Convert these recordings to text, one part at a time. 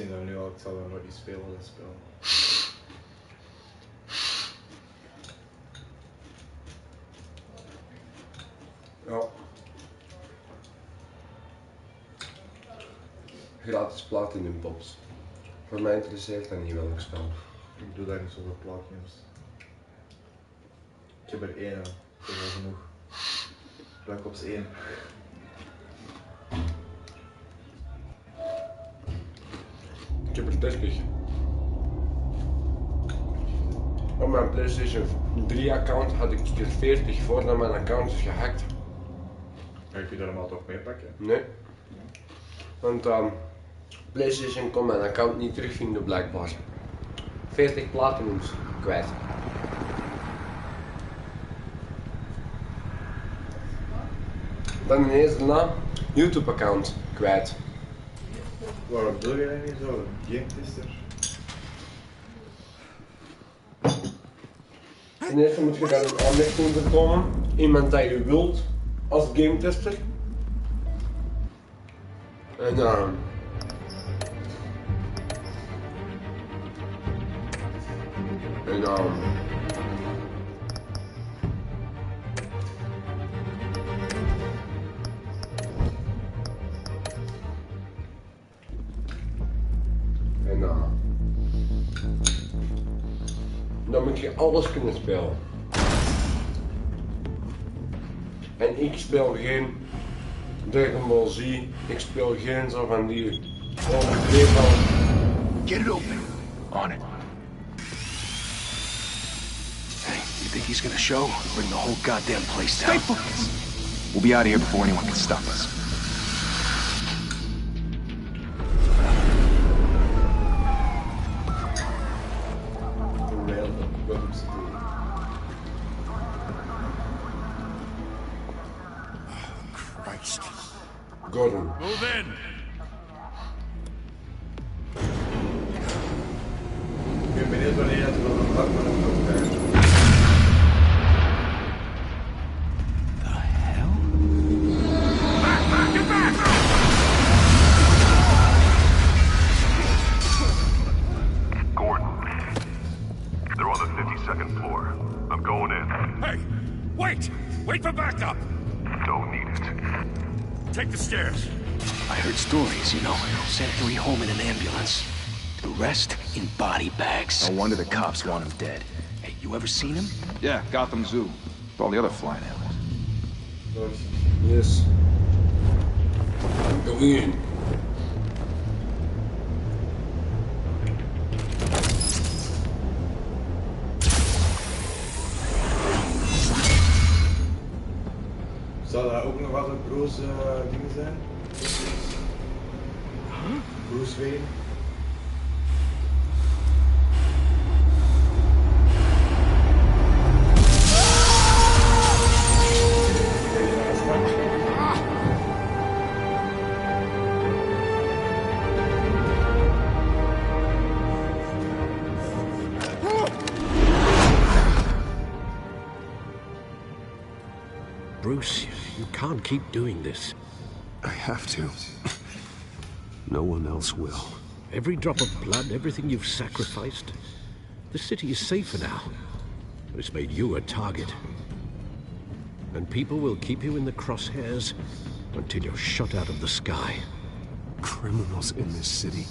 zien dat nu al, ik zal dat nooit niet spelen, dat spel. Ja. Gratis platinum pops. Voor mij interesseert dat niet welk spel. Ik doe daar niet zoveel platinums. Ik heb er één, dat is wel genoeg. Black Ops 1. Ik heb er 30. Op mijn PlayStation 3 account had ik er 40 voordat mijn account is gehackt. Ja, je kunt er allemaal toch meepakken? Nee. Want PlayStation kon mijn account niet terugvinden blijkbaar. 40 platinums kwijt. Dan ineens daarna YouTube account kwijt. Waarom doe je dat niet zo? Game tester? Ten eerste moet je daar een aanmerking voor komen. Iemand dat je wilt als game tester. En dan moet je alles kunnen spelen. En ik speel geen Dragon Ball Z, ik speel geen zo van die overdreven. Get it open. On it. Hey, you think he's gonna show? Bring the whole goddamn place down. Stay focused. We'll be out of here before anyone can stop us. Gordon. Move in. Ik ben benieuwd wanneer je het wel een bak van hem krijgt. The hell? Back! Get back! Gordon, they're on the 52nd floor. I'm going in. Hey! Wait! Wait for backup! Don't need it. Take the stairs. I heard stories, you know. Sent 3 home in an ambulance. The rest in body bags. No wonder the cops want him dead. Hey, you ever seen him? Yeah, Gotham Zoo. With all the other flying animals. Yes. Go in. Zou daar ook nog altijd Bruce dingen zijn? Bruce Wayne? Bruce, you can't keep doing this. I have to. No one else will. Every drop of blood, everything you've sacrificed. The city is safer now. It's made you a target. And people will keep you in the crosshairs until you're shot out of the sky. Criminals in this city.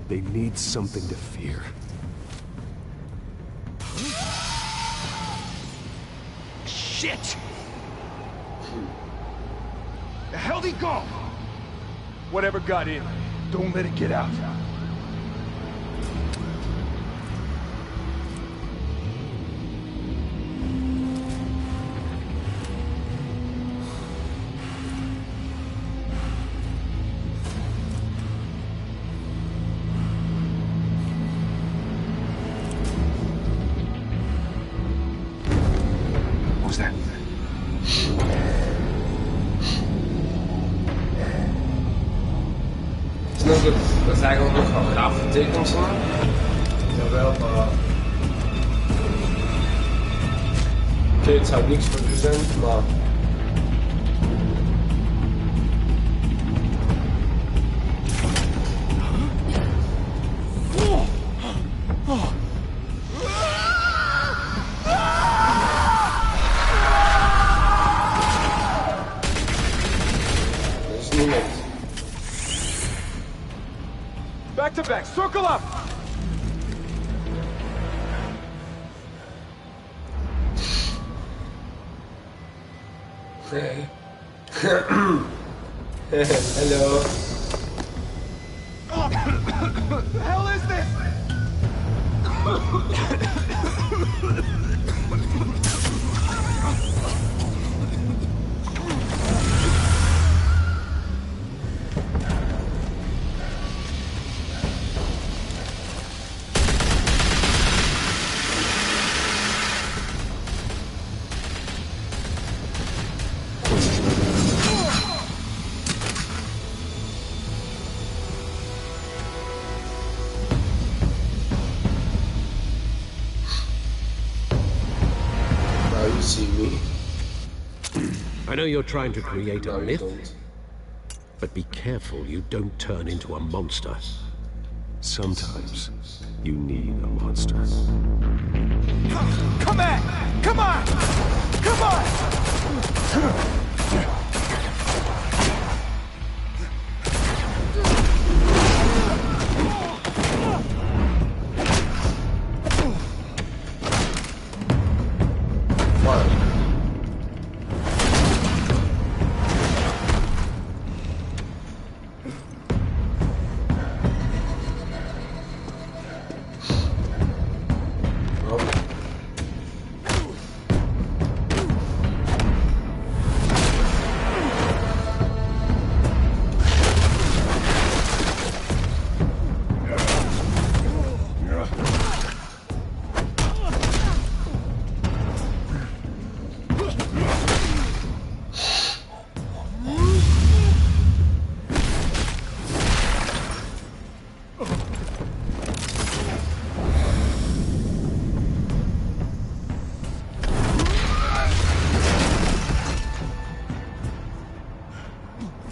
They need something to fear. Shit! The hell'd he go? Whatever got in, don't let it get out. What was that? Snap je? Dat is eigenlijk nog wel gaaf getekend zo. Jawel, maar... Oké, het zou niks voor u zijn, maar... Buckle up! Hello. What the hell is this? See me. I know you're trying to create a No, you myth, don't. but be careful you don't turn into a monster. Sometimes you need a monster. Come on! Come on! Come on!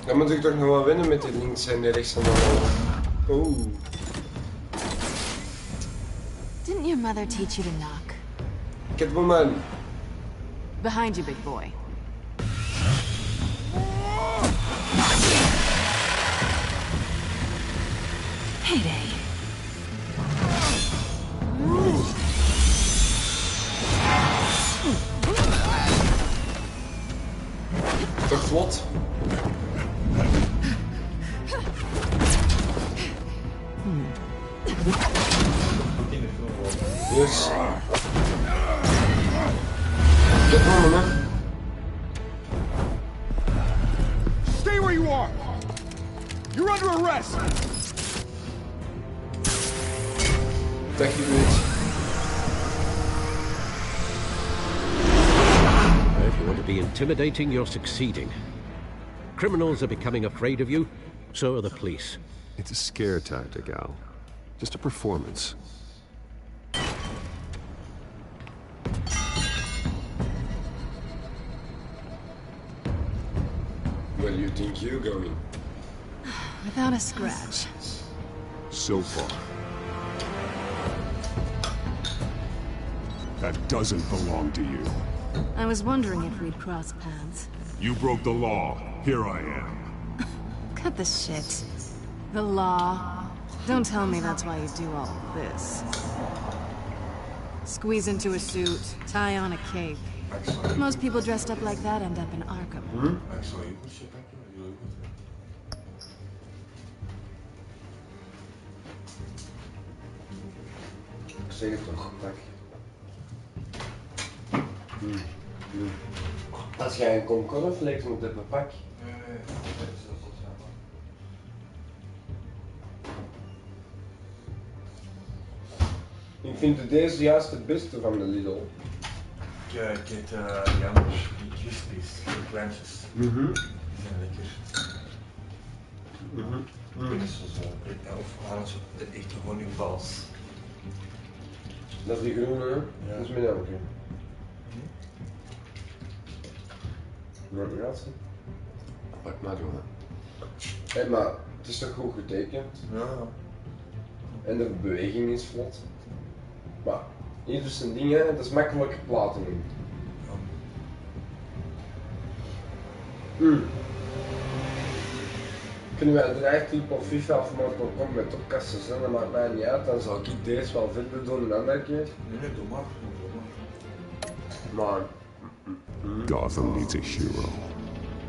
Dan moet ik toch nog wel winnen met die links en die rechts en dan. Oeh. Didn't your mother teach you to knock? Catwoman. Behind you, big boy. Heyday. Toch vlot. Yes. Catwoman, hè? Stay where you are! You're under arrest! Dat gebeurt. If you want to be intimidating, you're succeeding. Criminals are becoming afraid of you, so are the police. It's a scare tactic, Al. Just a performance. Where do you think you're going? Without a scratch. So far. That doesn't belong to you. I was wondering if we'd cross paths. You broke the law. Here I am. Cut the shit. The law. Don't tell me that's why you do all of this. Squeeze into a suit, tie on a cape. Most people dressed up like that end up in Arkham. Ik zeg het toch, pak. Als jij een komkommerflex moet hebben, pak. Ik vind deze juist het beste van de Lidl. Ik eet jammer, die crispies, die kleintjes. Die zijn lekker. Dit is zo, of halen ze de echte honingbals. Dat is die groene, hè? Ja. Dat is mijn elke. Maar gaat ze? Pak maar jongen. Hé, maar het is toch goed getekend? Ja. En de beweging is vlot. Maar hier dus een ding, hè, dat is makkelijk platen in. Ik kunnen wij er echt type op FIFA of Mortal Kombat opkasten zijn, dat maakt mij niet uit. Dan zou ik deze wel verder doen een andere keer. Nee, doe maar. Maar... Gotham needs a hero.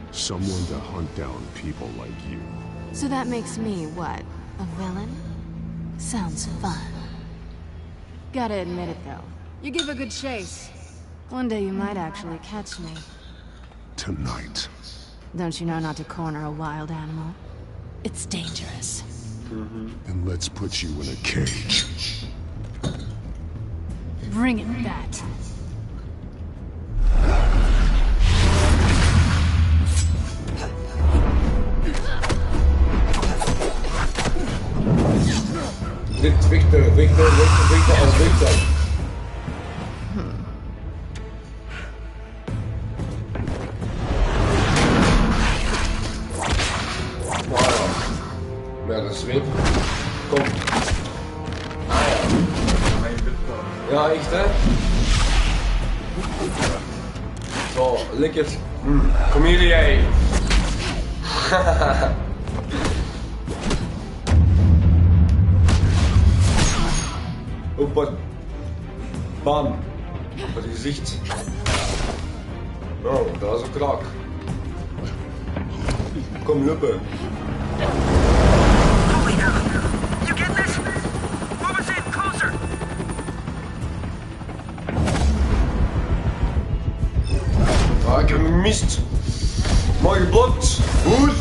Someone to hunt down people like you. So that makes me, what, a villain? Sounds fun. Gotta admit it, though. You give a good chase. One day you might actually catch me. Tonight. Don't you know not to corner a wild animal? It's dangerous. Then let's put you in a cage. Bring it, Bat. Victor en Victor. Met een zweep. Kom. Ja, echt hè? Zo, lekker. Kom hier jij. Hoppa. Bam. Op het gezicht. Oh, dat is een krak. Kom luppen. You get this? Move us in closer. Ah, ik heb hem gemist. Mooi geblokt. Goed.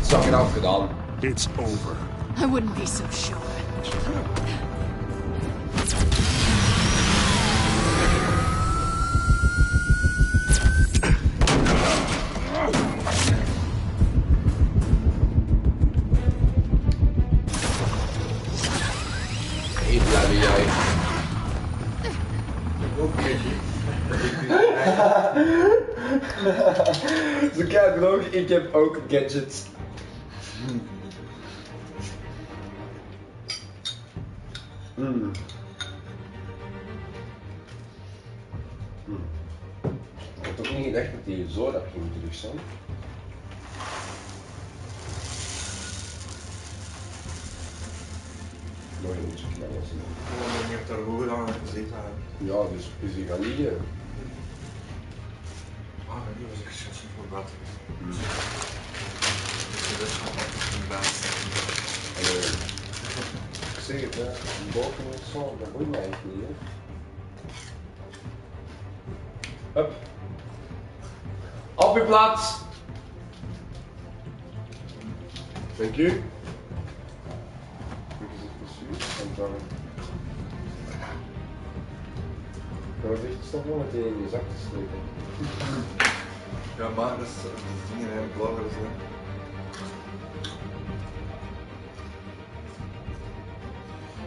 Zak eraf gedaan. It's over. I wouldn't be so sure. Hier blijven jij. Zo kijk nog, ik heb ook gadgets. Ik had toch niet gedacht dat hij zo dat ging terug zijn. Nog een beetje knallen zien. Ik heb daar hoger aan gezeten. Ja, dus is hij gaan liggen. Ah, die was echt zo voor wat. Dat is gewoon een baas. Ik zeg het, hè. Boven is zo, dat boeit mij echt niet, hè. Hup. Op je plaats. Dank u. Dat was echt toch wel meteen in je zak te steken. Ja, maar dat is dingen en bloggers.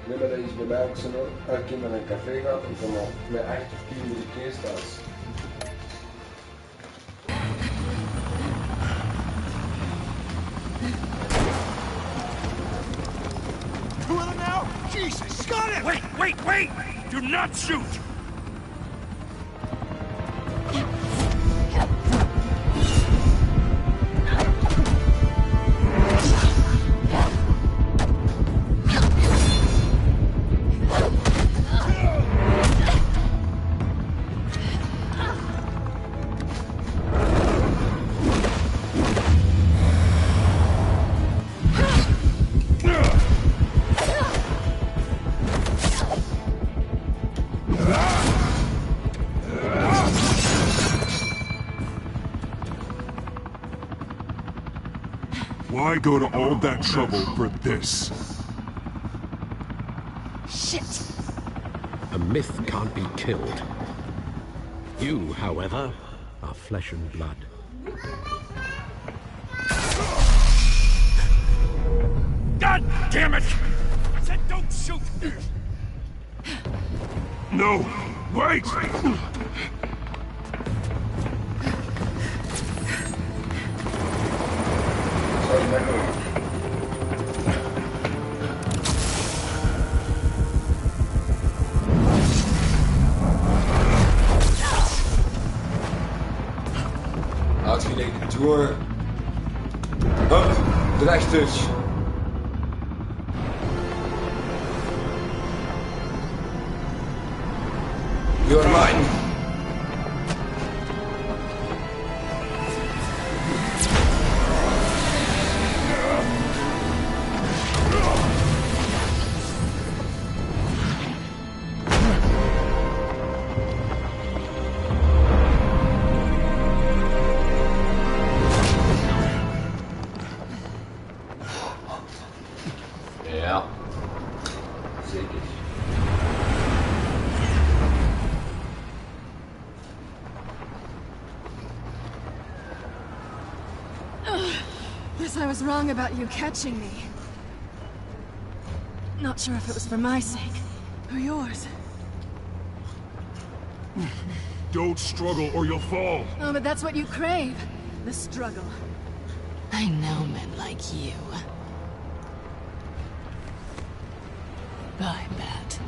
Nee, maar dat is bij mij ook zo. Als ik naar een café ga, ik kom al met 8 of 10 uur keer thuis. Who are now? Jesus, got it! Wait! Do not shoot! Why go to all that trouble for this? Shit! A myth can't be killed. You, however, are flesh and blood. God damn it! I said don't shoot! No! Wait! Uitgerekend door. Hup, de rechters. You're mine. Ja, zeker. Guess I was wrong about you catching me. Not sure if it was for my sake or yours. Don't struggle or you'll fall. Oh, but that's what you crave. The struggle. I know men like you. I bet.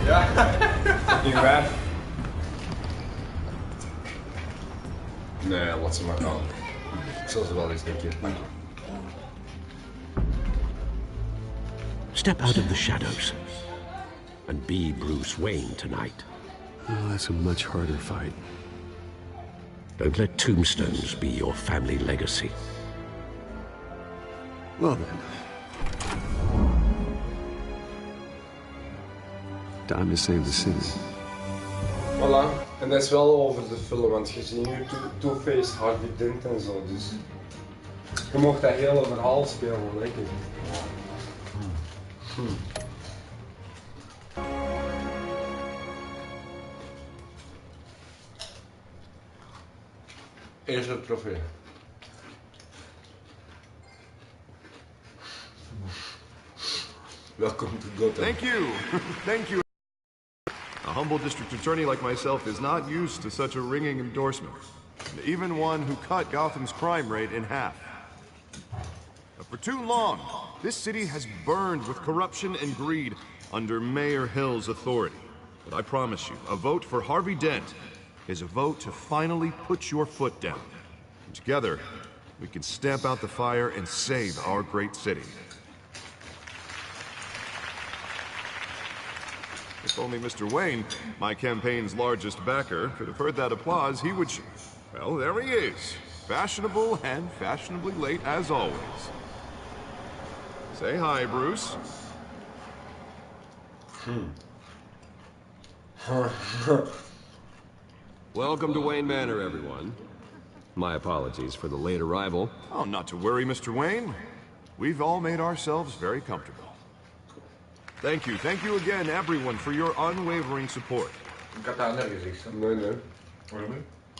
Ja, fucking waar. Nee, laat ze maar gaan. Ik zal ze wel eens een keer pakken. Step out of the shadows and be Bruce Wayne tonight. Oh, that's a much harder fight. Don't let tombstones be your family legacy. Well then. Time to save the city. Voilà, en dat is wel over de film, want je ziet nu Two-Face, Harvey Dent en zo, dus je mocht dat hele verhaal spelen, lekker. Eerste trofee. Welkom to Gotham. Thank you. Thank you. A humble district attorney like myself is not used to such a ringing endorsement. Even one who cut Gotham's crime rate in half. For too long, this city has burned with corruption and greed under Mayor Hill's authority. But I promise you, a vote for Harvey Dent is a vote to finally put your foot down. And together, we can stamp out the fire and save our great city. If only Mr. Wayne, my campaign's largest backer, could have heard that applause, he would... Well, there he is. Fashionable and fashionably late as always. Say hi, Bruce. Welcome to Wayne Manor, everyone. My apologies for the late arrival. Oh, not to worry, Mr. Wayne. We've all made ourselves very comfortable. Thank you again, everyone, for your unwavering support.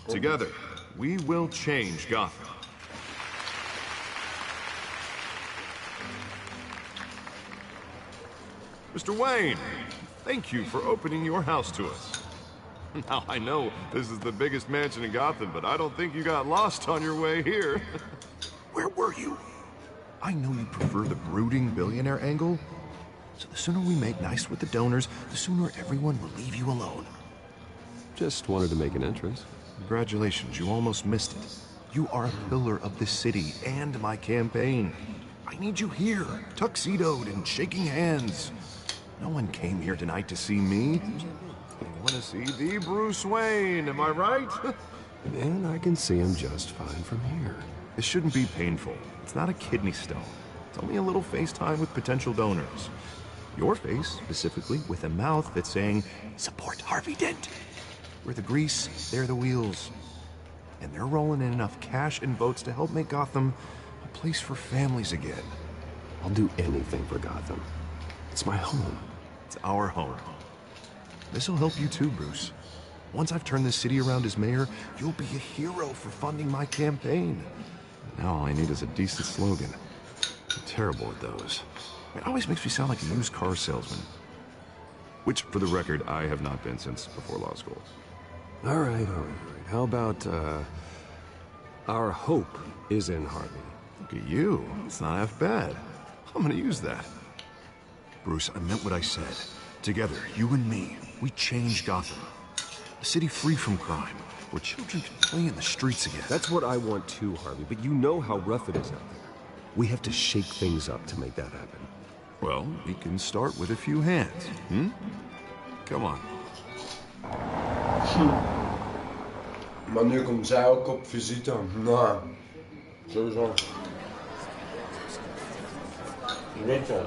Together, we will change Gotham. Mr. Wayne, thank you for opening your house to us. Now, I know this is the biggest mansion in Gotham, but I don't think you got lost on your way here. Where were you? I know you prefer the brooding billionaire angle, so the sooner we make nice with the donors, the sooner everyone will leave you alone. Just wanted to make an entrance. Congratulations, you almost missed it. You are a pillar of this city and my campaign. I need you here, tuxedoed and shaking hands. No one came here tonight to see me. They want to see the Bruce Wayne, am I right? And I can see him just fine from here. This shouldn't be painful. It's not a kidney stone. It's only a little FaceTime with potential donors. Your face, specifically, with a mouth that's saying, support Harvey Dent. We're the grease, they're the wheels. And they're rolling in enough cash and votes to help make Gotham a place for families again. I'll do anything for Gotham. It's my home. It's our home. This'll help you too, Bruce. Once I've turned this city around as mayor, you'll be a hero for funding my campaign. Now all I need is a decent slogan. I'm terrible at those. It always makes me sound like a used car salesman. Which, for the record, I have not been since before law school. All right. How about, our hope is in Harvey. Look at you. It's not half bad. I'm gonna use that. Bruce, I meant what I said. Together, you and me, we change Gotham. A city free from crime, where children can play in the streets again. That's what I want too, Harvey, but you know how rough it is out there. We have to shake things up to make that happen. Well, we can start with a few hands, hmm? Come on. Maar nu komt zij ook op visite. Nou, sowieso. Weet je.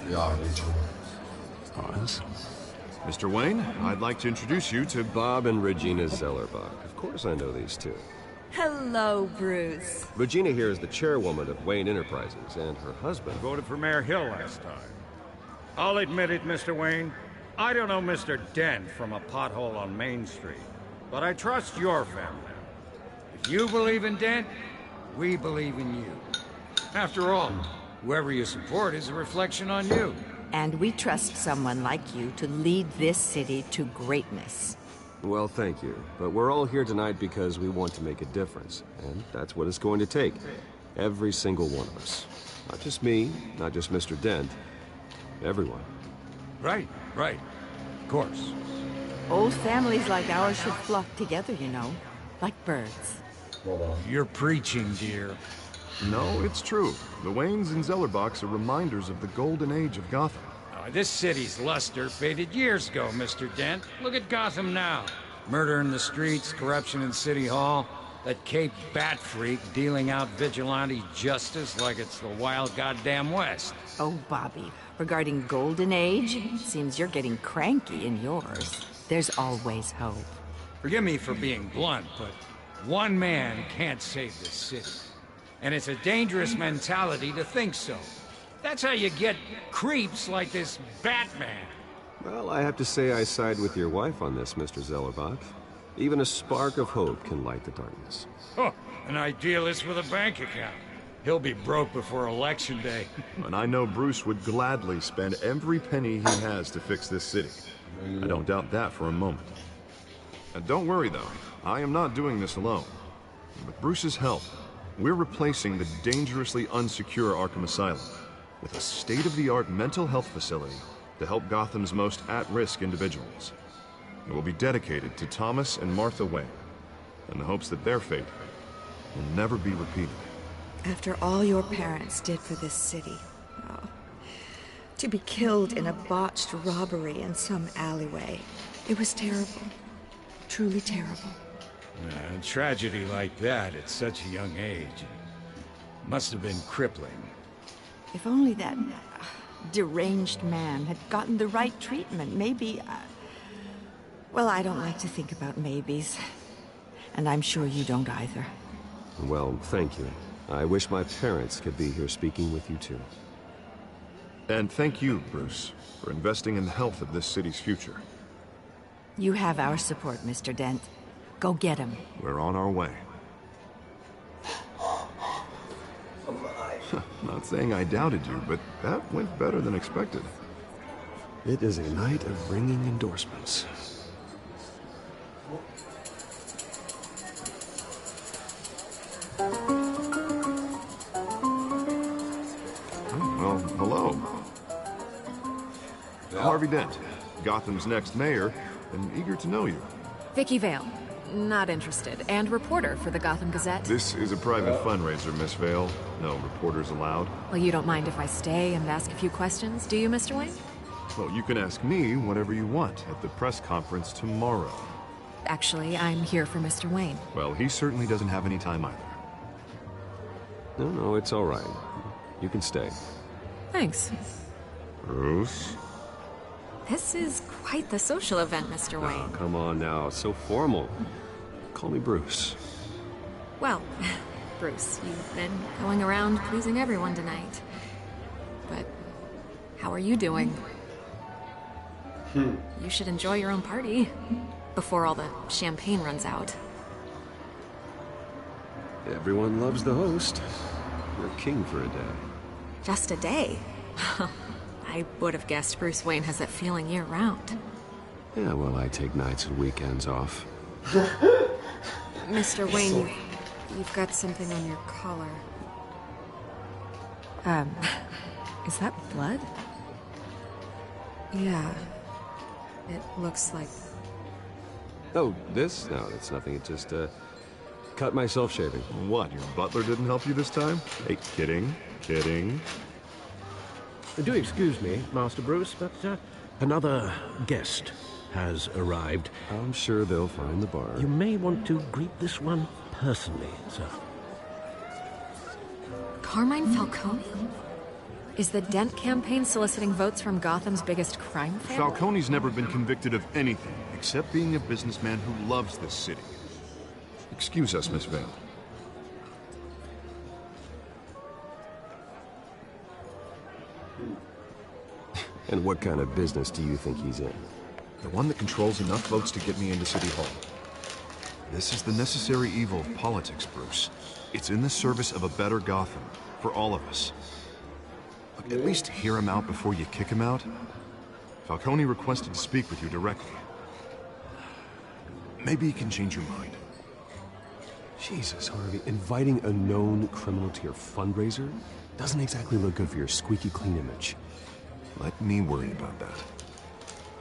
Ja, weet je. Pause. Mr. Wayne, I'd like to introduce you to Bob and Regina Zellerbach. Of course I know these two. Hello, Bruce. Regina here is the chairwoman of Wayne Enterprises, and her husband Voted for Mayor Hill last time. I'll admit it, Mr. Wayne. I don't know Mr. Dent from a pothole on Main Street, but I trust your family. If you believe in Dent, we believe in you. After all, whoever you support is a reflection on you. And we trust someone like you to lead this city to greatness. Well, thank you. But we're all here tonight because we want to make a difference. And that's what it's going to take. Every single one of us. Not just me, not just Mr. Dent. Everyone. Right. Of course. Old families like ours should flock together, you know. Like birds. You're preaching, dear. No, it's true. The Waynes and Zellerbachs are reminders of the golden age of Gotham. This city's luster faded years ago, Mr. Dent. Look at Gotham now. Murder in the streets, corruption in City Hall, that Cape Bat freak dealing out vigilante justice like it's the wild goddamn West. Oh, Bobby, regarding Golden Age, seems you're getting cranky in yours. There's always hope. Forgive me for being blunt, but one man can't save this city. And it's a dangerous mentality to think so. That's how you get creeps like this Batman. Well, I have to say I side with your wife on this, Mr. Zellerbach. Even a spark of hope can light the darkness. Oh, an idealist with a bank account. He'll be broke before Election Day. And I know Bruce would gladly spend every penny he has to fix this city. I don't doubt that for a moment. And don't worry, though. I am not doing this alone. With Bruce's help, we're replacing the dangerously unsecure Arkham Asylum with a state-of-the-art mental health facility to help Gotham's most at-risk individuals. It will be dedicated to Thomas and Martha Wayne, in the hopes that their fate will never be repeated. After all your parents did for this city, to be killed in a botched robbery in some alleyway, it was terrible. Truly terrible. A tragedy like that at such a young age must have been crippling. If only that deranged man had gotten the right treatment, maybe... Well, I don't like to think about maybes. And I'm sure you don't either. Well, thank you. I wish my parents could be here speaking with you too. And thank you, Bruce, for investing in the health of this city's future. You have our support, Mr. Dent. Go get him. We're on our way. Not saying I doubted you, but that went better than expected. It is a night of ringing endorsements. Well, hello. Harvey Dent, Gotham's next mayor, and eager to know you. Vicky Vale. Not interested. And reporter for the Gotham Gazette. This is a private fundraiser, Miss Vale. No reporters allowed. Well, you don't mind if I stay and ask a few questions, do you, Mr. Wayne? Well, you can ask me whatever you want at the press conference tomorrow. Actually, I'm here for Mr. Wayne. Well, he certainly doesn't have any time either. No, it's all right. You can stay. Thanks. Bruce? This is quite the social event, Mr. Wayne. Oh, come on now, so formal. Call me Bruce. Well, Bruce, you've been going around pleasing everyone tonight. But how are you doing? You should enjoy your own party before all the champagne runs out. Everyone loves the host. You're king for a day. Just a day? I would have guessed Bruce Wayne has that feeling year-round. Yeah, well, I take nights and weekends off. Mr. Wayne, You've got something on your collar. Is that blood? Yeah. It looks like... Oh, this? No, that's nothing. It just, cut myself shaving. What, your butler didn't help you this time? Hey, kidding. Kidding. Do excuse me, Master Bruce, but another guest has arrived. I'm sure they'll find the bar. You may want to greet this one personally, sir. Carmine Falcone? Is the Dent campaign soliciting votes from Gotham's biggest crime family? Falcone's never been convicted of anything, except being a businessman who loves this city. Excuse us, Miss Vale. And what kind of business do you think he's in? The one that controls enough votes to get me into City Hall. This is the necessary evil of politics, Bruce. It's in the service of a better Gotham, for all of us. Look, at least hear him out before you kick him out. Falcone requested to speak with you directly. Maybe he can change your mind. Jesus, Harvey, inviting a known criminal to your fundraiser doesn't exactly look good for your squeaky clean image. Let me worry about that.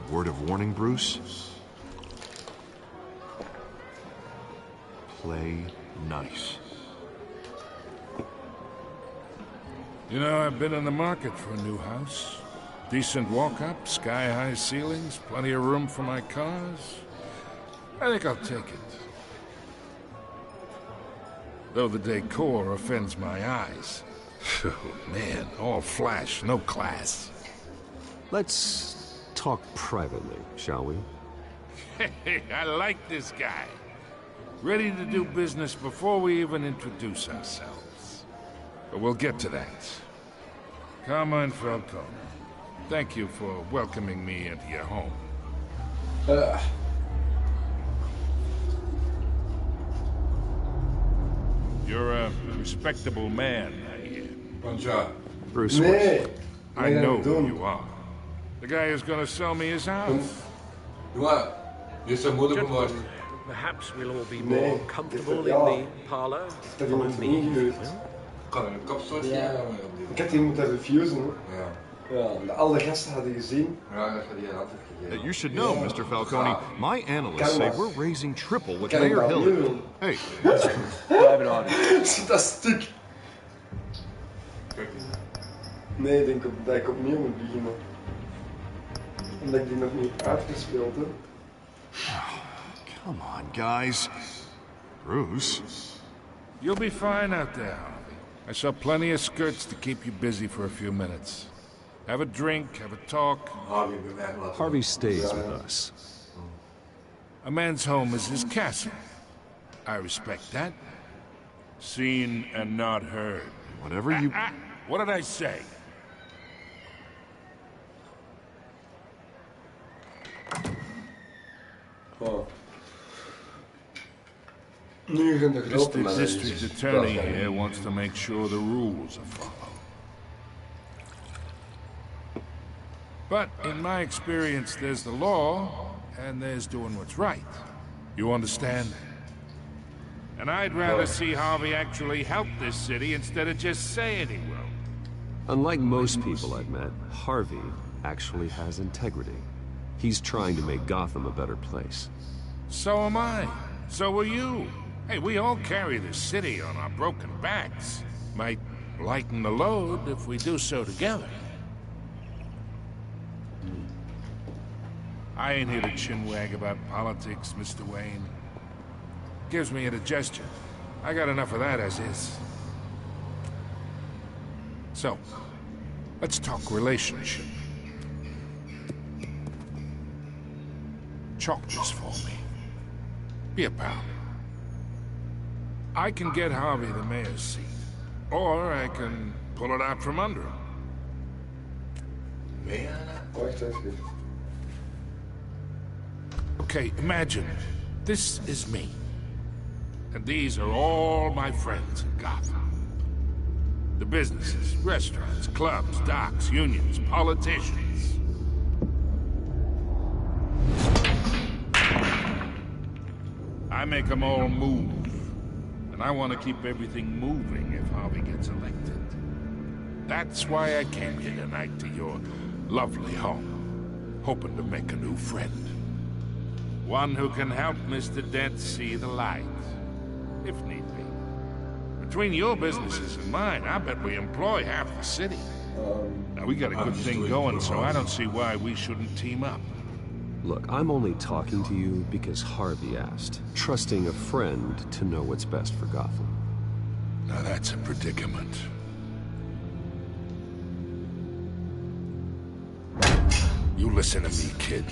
A word of warning, Bruce. Play nice. You know, I've been in the market for a new house. Decent walk-up, sky-high ceilings, plenty of room for my cars. I think I'll take it. Though the decor offends my eyes. Oh, man, all flash, no class. Let's talk privately, shall we? Hey, I like this guy. Ready to do business before we even introduce ourselves. But we'll get to that. Carmine Falcone, thank you for welcoming me into your home. You're a respectable man, I hear. Bonjour. Bruce. I know who you are. The guy who's gonna sell me his house. Gentlemen, perhaps we'll all be more comfortable in the parlor. Follow me, if you will. Ja, ik had die moeten refusen. Ja, alle gasten hadden gezien. You should know, Mr. Falcone, my analysts say we're raising triple with Mayor Hill. Hey. Private audience. Zit dat stuk? Nee, ik denk dat ik opnieuw moet beginnen. Omdat ik die nog niet uitgespeeld heb. Come on, guys. Bruce. You'll be fine out there, Harvey. I saw plenty of skirts to keep you busy for a few minutes. Have a drink, have a talk. Harvey stays with us. A man's home is his castle. I respect that. Seen and not heard. Whatever you... What did I say? Oh. Mr. District Attorney here wants to make sure the rules are followed. But in my experience, there's the law, and there's doing what's right. You understand? And I'd rather see Harvey actually help this city instead of just saying he will. Unlike most people I've met, Harvey actually has integrity. He's trying to make Gotham a better place. So am I. So are you. Hey, we all carry this city on our broken backs. Might lighten the load if we do so together. I ain't here to chinwag about politics, Mr. Wayne. Gives me indigestion. I got enough of that as is. So, let's talk relationship. Chalk this for me. Be a pal. I can get Harvey the mayor's seat, or I can pull it out from under him. Okay, imagine this is me, and these are all my friends in Gotham. The businesses, restaurants, clubs, docks, unions, politicians. I make them all move. And I want to keep everything moving if Harvey gets elected. That's why I came here tonight to your lovely home, hoping to make a new friend. One who can help Mr. Dent see the light, if need be. Between your businesses and mine, I bet we employ half the city. Now, we got a good thing going, so I don't see why we shouldn't team up. Look, I'm only talking to you because Harvey asked, trusting a friend to know what's best for Gotham. Now that's a predicament. You listen to me, kid.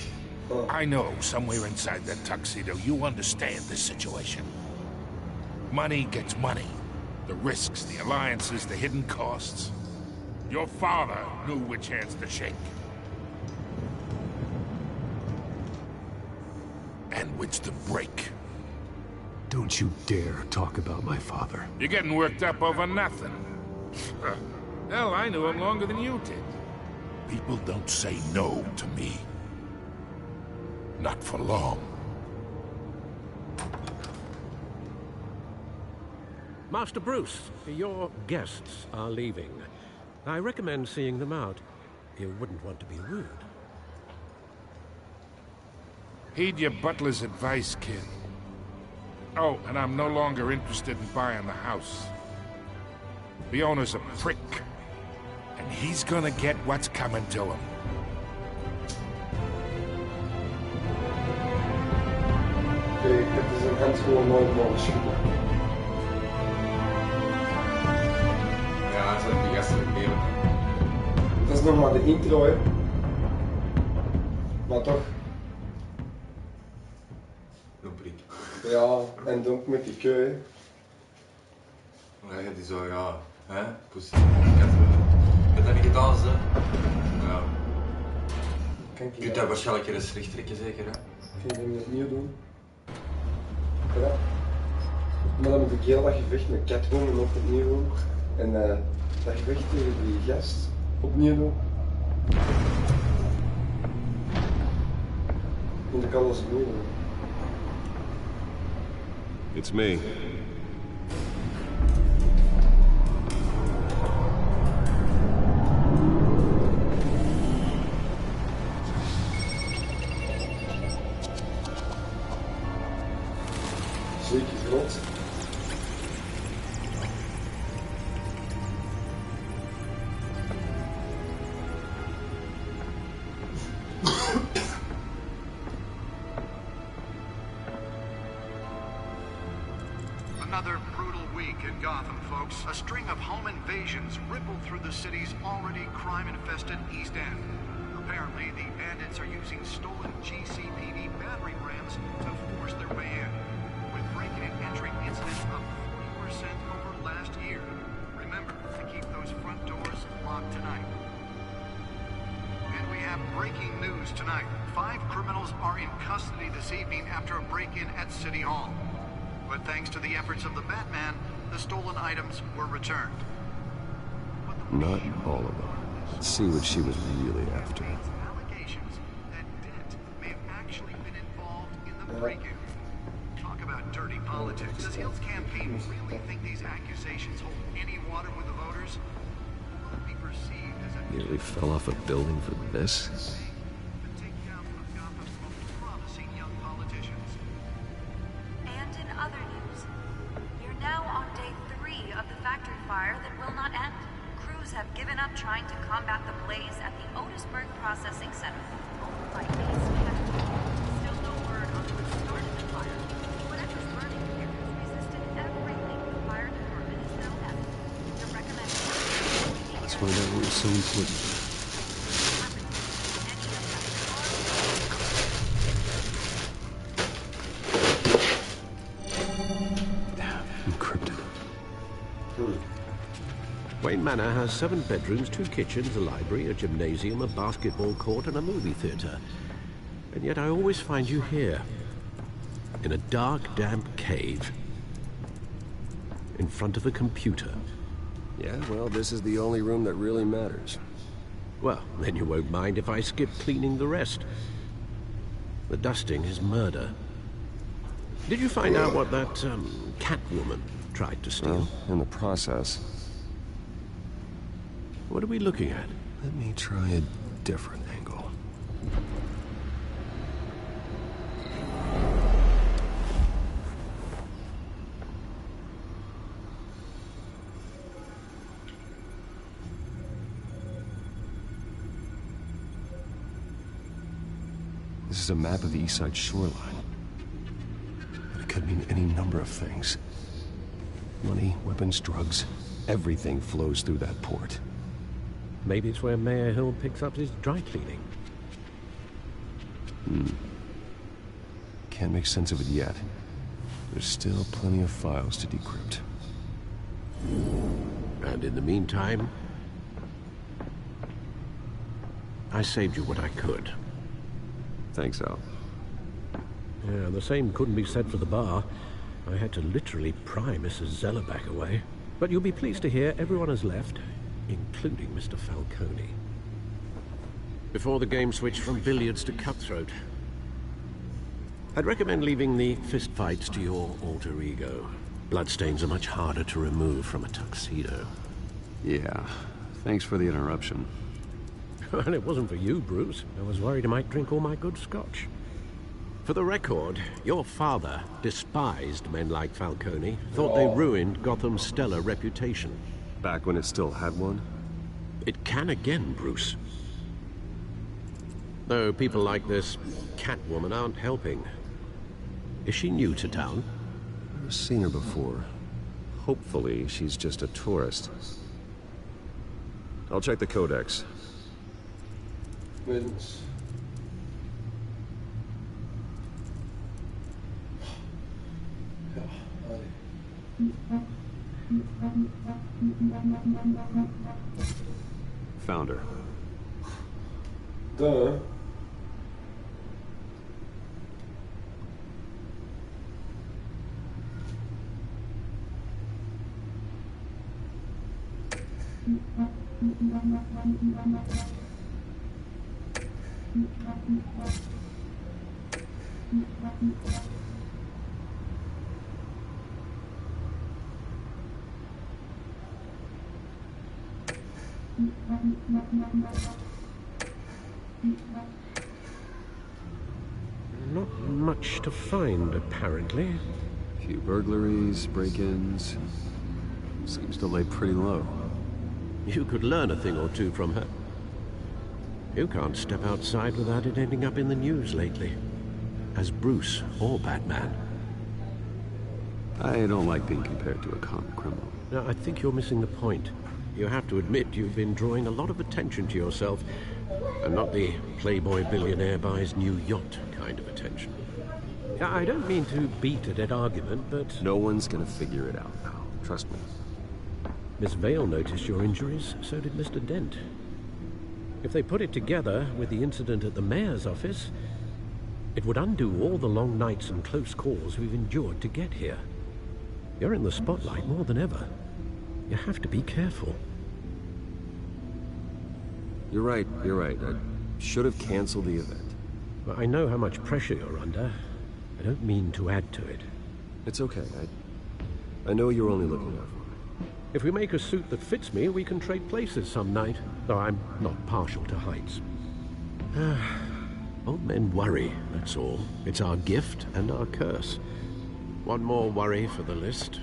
I know somewhere inside that tuxedo you understand this situation. Money gets money. The risks, the alliances, the hidden costs. Your father knew which hands to shake. And which to break. Don't you dare talk about my father. You're getting worked up over nothing. Hell, I knew him longer than you did. People don't say no to me. Not for long. Master Bruce, your guests are leaving. I recommend seeing them out. You wouldn't want to be rude. Heed your butler's advice, kid. Oh, and I'm no longer interested in buying the house. The owner's a prick. And he's gonna get what's coming to him. Kijk, het is een handschoen nooit mogen schieten. Ja, dat is ook de eerste delen. Dat is nog maar de intro, hè. Maar toch. Een prik. Ja, en ook met die keu, hè. Maar je die zo, ja, hè, precies. Ik heb dat niet gedaan, hè. Ja. Je kunt dat waarschijnlijk eens recht trekken, zeker, hè. Kan je dat opnieuw doen? Ja. Maar dan moet ik heel dat gevecht met Catwoman nog opnieuw doen. En dat gevecht tegen die gast opnieuw doen. Moet ik alles opnieuw doen. It's me. Zeker groot. Another brutal week in Gotham, folks. A string of home invasions rippled through the city's already crime-infested East End. Apparently, the bandits are using stolen GCPD battering rams to force their way in, with breaking and entering incidents up 40% over last year. Remember to keep those front doors locked tonight. And we have breaking news tonight. 5 criminals are in custody this evening after a break-in at City Hall. But thanks to the efforts of the Batman, the stolen items were returned. Not all of them. Let's see what she was really after. Allegations that Dent may have actually been involved in the break-in. Talk about dirty politics. Does Hill's campaign really think these accusations hold any water with the voters? Will it be perceived as a Nearly fell off a building for this. promising young politicians? And in other news, you're now on day 3 of the factory fire that will not end. Crews have given up trying to combat the blaze at the Otisburg Processing Center. Owned by Ace Factory. Still no word on what started the fire. Whatever's burning here has resisted everything the fire department is now at. The recommendation. Let's find out what was so important. Encrypted. Wayne Manor has 7 bedrooms, 2 kitchens, a library, a gymnasium, a basketball court, and a movie theater. And yet I always find you here, in a dark, damp cave, in front of a computer. Yeah, well, this is the only room that really matters. Well, then you won't mind if I skip cleaning the rest. The dusting is murder. Did you find out what that, Catwoman tried to steal. Well, in the process. What are we looking at? Let me try a different angle. This is a map of the east side shoreline. But it could mean any number of things. Money, weapons, drugs, everything flows through that port. Maybe it's where Mayor Hill picks up his dry cleaning. Can't make sense of it yet. There's still plenty of files to decrypt. And in the meantime, I saved you what I could. Thanks, Al. Yeah, the same couldn't be said for the bar. I had to literally pry Mrs. Zellerback away. But you'll be pleased to hear everyone has left, including Mr. Falcone. Before the game switched from billiards to cutthroat. I'd recommend leaving the fistfights to your alter ego. Bloodstains are much harder to remove from a tuxedo. Yeah, thanks for the interruption. Well, it wasn't for you, Bruce. I was worried I might drink all my good scotch. For the record, your father despised men like Falcone, thought they ruined Gotham's stellar reputation. Back when it still had one? It can again, Bruce. Though people like this Catwoman aren't helping. Is she new to town? I've seen her before. Hopefully, she's just a tourist. I'll check the codex. Wins. Found her. Duh. Not much to find, apparently. A few burglaries, break-ins. Seems to lay pretty low. You could learn a thing or two from her. You can't step outside without it ending up in the news lately. As Bruce or Batman. I don't like being compared to a common criminal. No, I think you're missing the point. You have to admit you've been drawing a lot of attention to yourself, and not the playboy billionaire buys new yacht kind of attention. I don't mean to beat a dead argument, but... No one's gonna figure it out now. Trust me. Miss Vale noticed your injuries, so did Mr. Dent. If they put it together with the incident at the mayor's office, it would undo all the long nights and close calls we've endured to get here. You're in the spotlight more than ever. You have to be careful. You're right. I should have canceled the event. Well, I know how much pressure you're under. I don't mean to add to it. It's okay. I know you're only looking out for me. If we make a suit that fits me, we can trade places some night. Though I'm not partial to heights. Old men worry, that's all. It's our gift and our curse. One more worry for the list.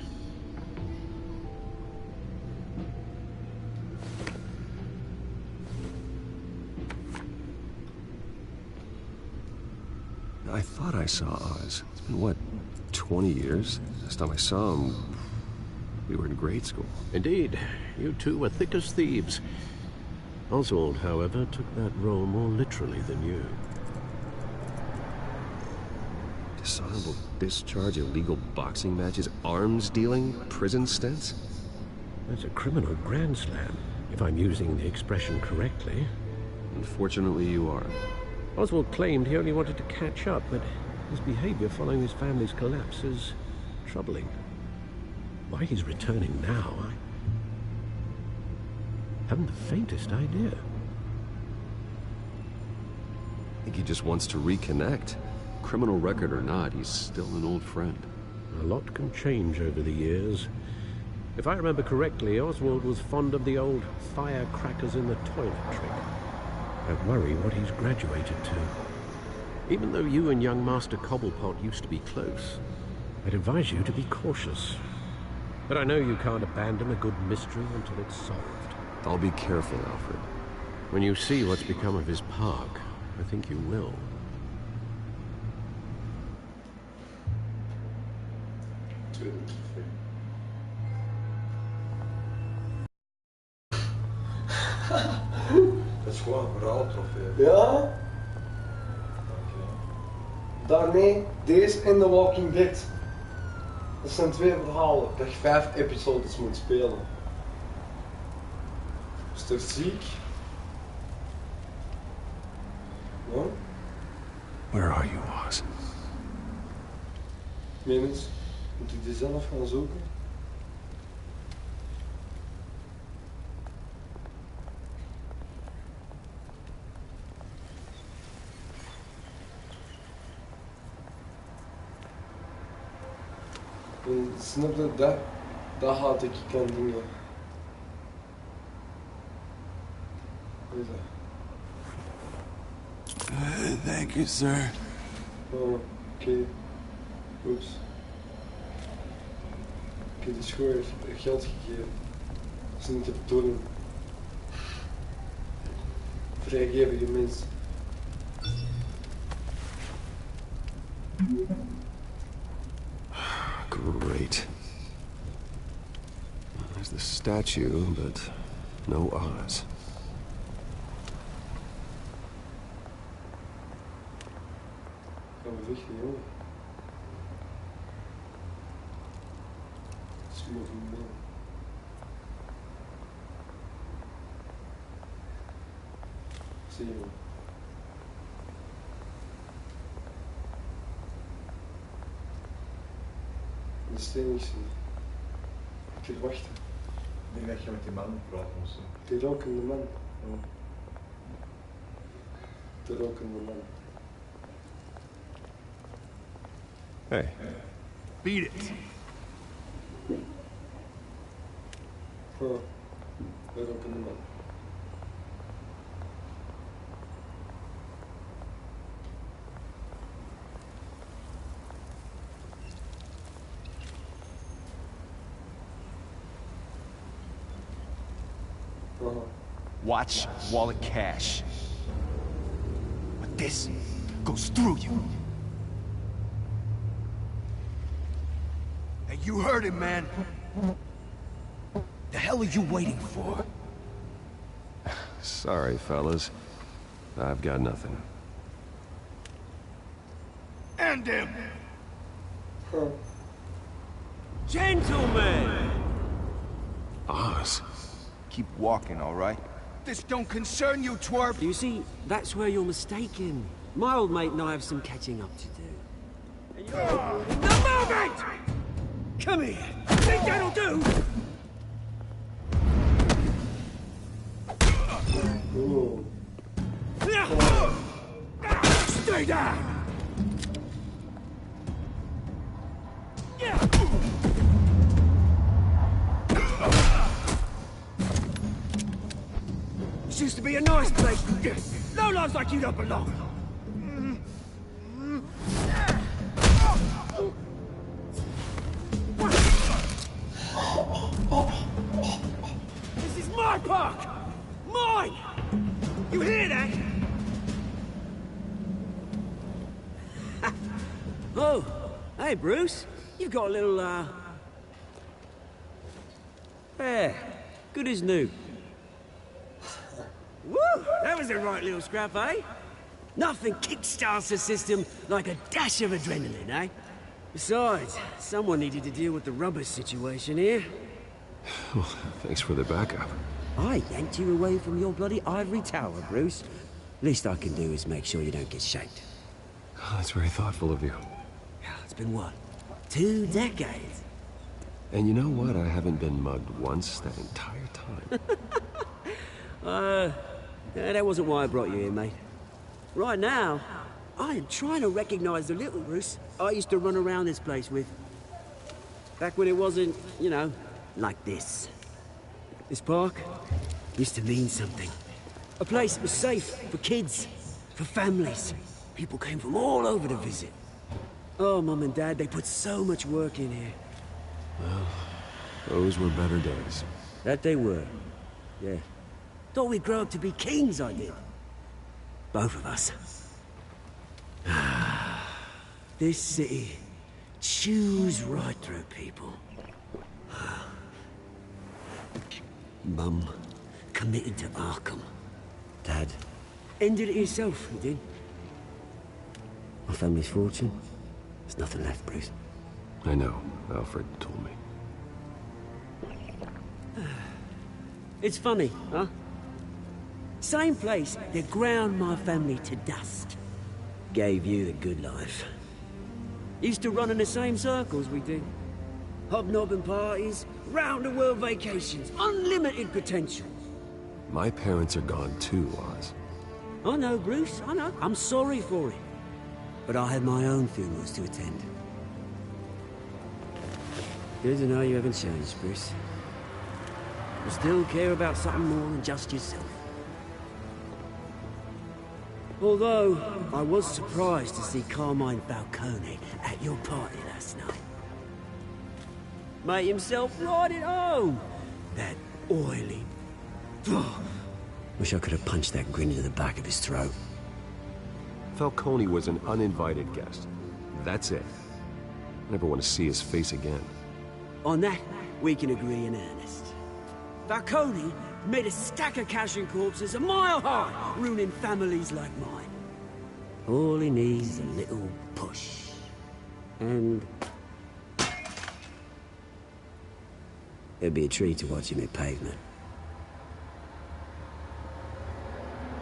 I thought I saw Oz. It's been, what, 20 years? Last time I saw him, we were in grade school. Indeed. You two were thick as thieves. Oswald, however, took that role more literally than you. Dishonorable discharge, illegal boxing matches, arms dealing, prison stints? That's a criminal grand slam, if I'm using the expression correctly. Unfortunately, you are. Oswald claimed he only wanted to catch up, but his behavior following his family's collapse is troubling. Why he's returning now, I haven't the faintest idea. I think he just wants to reconnect. Criminal record or not, he's still an old friend. A lot can change over the years. If I remember correctly, Oswald was fond of the old firecrackers in the toilet trick. I worry what he's graduated to. Even though you and young Master Cobblepot used to be close, I'd advise you to be cautious. But I know you can't abandon a good mystery until it's solved. I'll be careful, Alfred. When you see what's become of his park, I think you will. Dat is gewoon een verhaaltrofee. Ja? Daarmee, deze en The Walking Dead. Dat zijn 2 verhalen dat je 5 episodes moet spelen. Is toch ziek? Ja? Where are you, Oz? Menens, moet ik die zelf gaan zoeken? En snap je dat haat ik aan dingen. Wat is dat? Thank you, sir. Oh, oké. Oeps. Ik heb die school geld gegeven. Dat is niet de bedoeling. Vrijgevige mensen. Great. There's the statue, but no Oz. Gaan we vechten, jongen. Smoking man. Zie je. De steen is hier. Ik ga wachten. Ik denk dat je met die man moet praten of zo. Die rokende man. Ja. De rokende man. Hey. Beat it. Oh, de rokende man. Watch wallet cash. But this goes through you. Hey, you heard him, man. The hell are you waiting for? Sorry, fellas. I've got nothing. End him! Gentlemen! Oz. Keep walking, all right? This don't concern you, twerp! You see, that's where you're mistaken. My old mate and I have some catching up to do. The moment! Come here! Think that'll do? Stay down! This used to be a nice place. No lives like you don't belong. This is my park! Mine! You hear that? Oh, hey Bruce. You've got a little, yeah, good as new. Woo! That was a right little scrap, eh? Nothing kickstarts the system like a dash of adrenaline, eh? Besides, someone needed to deal with the rubber situation here. Well, thanks for the backup. I yanked you away from your bloody ivory tower, Bruce. Least I can do is make sure you don't get shanked. Oh, that's very thoughtful of you. It's been what? 2 decades? And you know what? I haven't been mugged once that entire time. That wasn't why I brought you here, mate. Right now, I am trying to recognize the little Bruce I used to run around this place with. Back when it wasn't, you know, like this. This park used to mean something. A place that was safe for kids, for families. People came from all over to visit. Oh, Mum and Dad, they put so much work in here. Well, those were better days. That they were. Yeah. Thought we'd grow up to be kings, I did. Both of us. This city chews right through people. Mum committed to Arkham. Dad ended it himself, he did. My family's fortune. There's nothing left, Bruce. I know. Alfred told me. It's funny, huh? Same place that ground my family to dust. Gave you the good life. Used to run in the same circles we did. Hobnobbing parties, round-the-world vacations, unlimited potential. My parents are gone too, Oz. I know, Bruce, I know. I'm sorry for it. But I had my own funerals to attend. Good to know you haven't changed, Bruce. You still care about something more than just yourself. Although, I was surprised to see Carmine Falcone at your party last night. Made himself right at home. That oily... Wish I could have punched that grin into the back of his throat. Falcone was an uninvited guest. That's it. I never want to see his face again. On that, we can agree in earnest. Falcone made a stack of cash and corpses a mile high, ruining families like mine. All he needs is a little push. And... it'd be a treat to watch him hit pavement.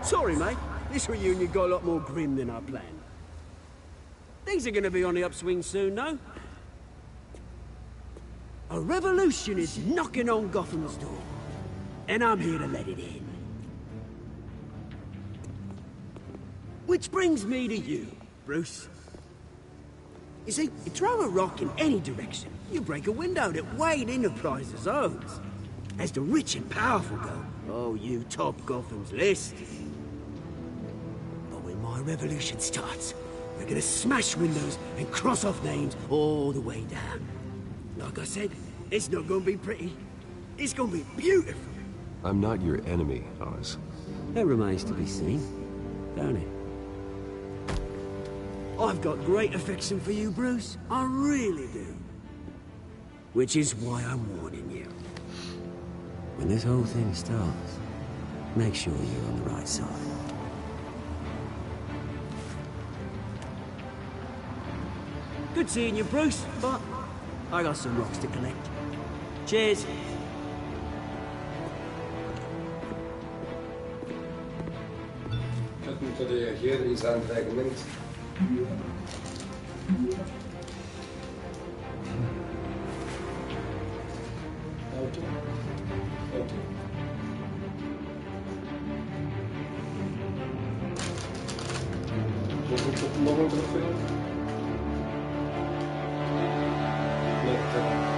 Sorry, mate. This reunion got a lot more grim than I planned. Things are gonna be on the upswing soon, no? A revolution is knocking on Gotham's door. And I'm here to let it in. Which brings me to you, Bruce. You see, you throw a rock in any direction, you break a window that Wayne Enterprises owns. As the rich and powerful go, oh, you top Gotham's list. But when my revolution starts, we're gonna smash windows and cross off names all the way down. Like I said, it's not gonna be pretty. It's gonna be beautiful. I'm not your enemy, Oz. That remains to be seen, don't it? I've got great affection for you, Bruce. I really do. Which is why I'm warning you. When this whole thing starts, make sure you're on the right side. Good seeing you, Bruce, but I got some rocks to collect. Cheers. Ik moet reageren is aan het dreigement. Auto. Auto. Nog een trofee? Nee, wegvallen.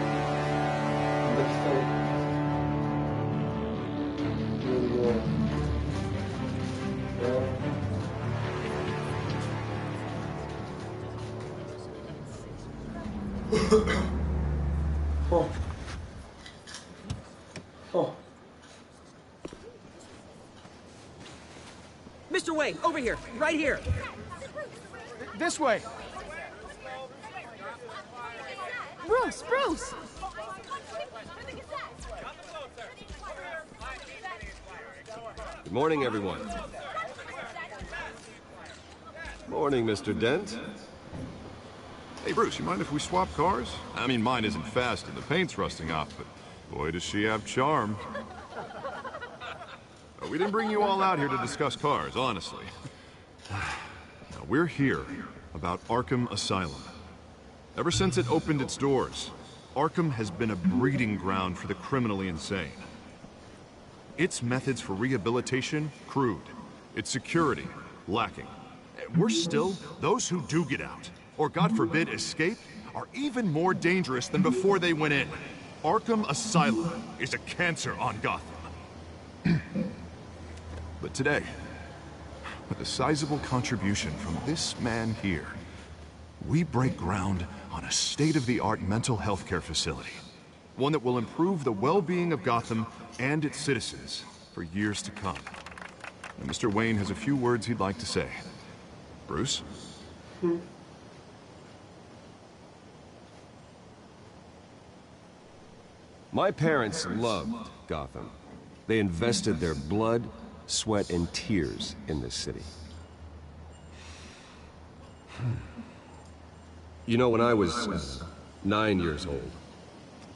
Oh. Oh. Mr. Wayne, over here, right here. This way. Bruce, Bruce! Good morning, everyone. Morning, Mr. Dent. Hey, Bruce, you mind if we swap cars? I mean, mine isn't fast and the paint's rusting off, but boy, does she have charm. We didn't bring you all out here to discuss cars, honestly. Now, we're here about Arkham Asylum. Ever since it opened its doors, Arkham has been a breeding ground for the criminally insane. Its methods for rehabilitation, crude. Its security, lacking. Worse still, those who do get out, or God forbid, escape, are even more dangerous than before they went in. Arkham Asylum is a cancer on Gotham. But today, with a sizable contribution from this man here, we break ground on a state-of-the-art mental health care facility. One that will improve the well-being of Gotham and its citizens for years to come. And Mr. Wayne has a few words he'd like to say. Bruce? My parents loved Gotham. They invested their blood, sweat, and tears in this city. You know, when I was 9 years old,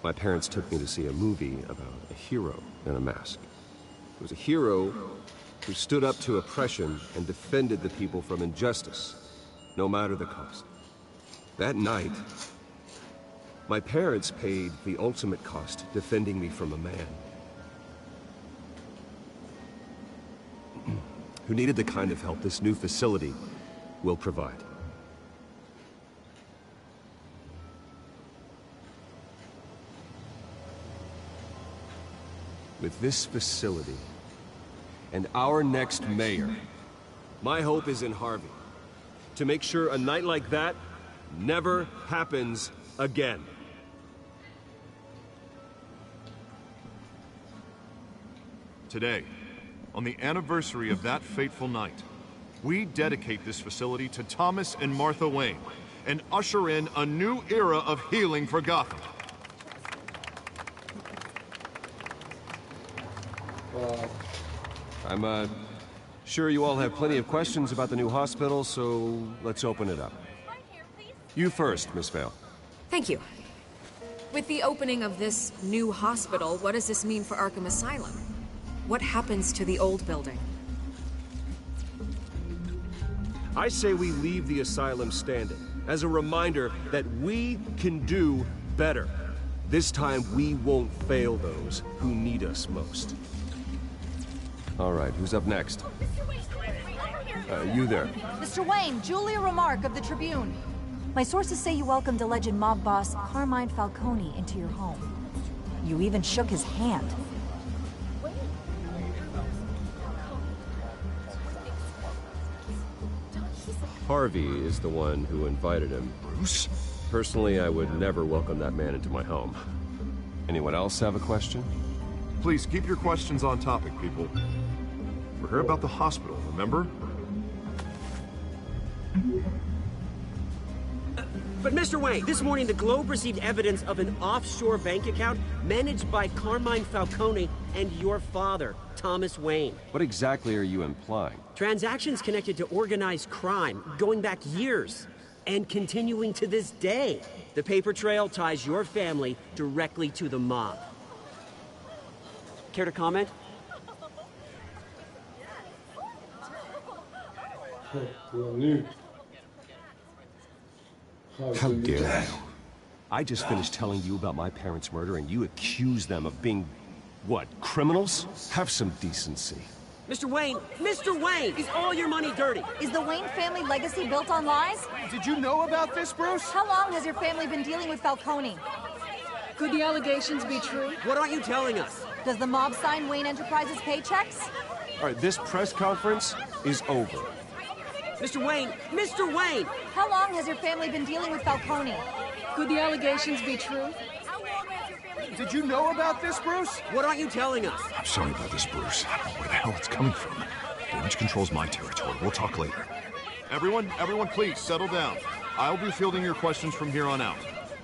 my parents took me to see a movie about a hero in a mask. It was a hero who stood up to oppression and defended the people from injustice, no matter the cost. That night, my parents paid the ultimate cost defending me from a man who needed the kind of help this new facility will provide. With this facility and our next mayor, my hope is in Harvey, to make sure a night like that never happens again. Today, on the anniversary of that fateful night, we dedicate this facility to Thomas and Martha Wayne and usher in a new era of healing for Gotham. I'm sure you all have plenty of questions about the new hospital, so let's open it up. You first, Miss Vale. Thank you. With the opening of this new hospital, what does this mean for Arkham Asylum? What happens to the old building? I say we leave the asylum standing as a reminder that we can do better. This time we won't fail those who need us most. All right, who's up next? You there. Mr. Wayne, Julia Remark of the Tribune. My sources say you welcomed alleged mob boss Carmine Falcone into your home. You even shook his hand. Harvey is the one who invited him. Bruce? Personally, I would never welcome that man into my home. Anyone else have a question? Please keep your questions on topic, people. We're here about the hospital, remember? But Mr. Wayne, this morning the Globe received evidence of an offshore bank account managed by Carmine Falcone and your father, Thomas Wayne. What exactly are you implying? Transactions connected to organized crime, going back years, and continuing to this day. The paper trail ties your family directly to the mob. Care to comment? How dare you? I just finished telling you about my parents' murder and you accuse them of being, what, criminals? Have some decency. Mr. Wayne, is all your money dirty? Is the Wayne family legacy built on lies? Did you know about this, Bruce? How long has your family been dealing with Falcone? Could the allegations be true? What aren't you telling us? Does the mob sign Wayne Enterprises paychecks? All right, this press conference is over. Mr. Wayne! How long has your family been dealing with Falcone? Could the allegations be true? Did you know about this, Bruce? What aren't you telling us? I'm sorry about this, Bruce. I don't know where the hell it's coming from. Damage control's my territory. We'll talk later. Everyone, please, settle down. I'll be fielding your questions from here on out.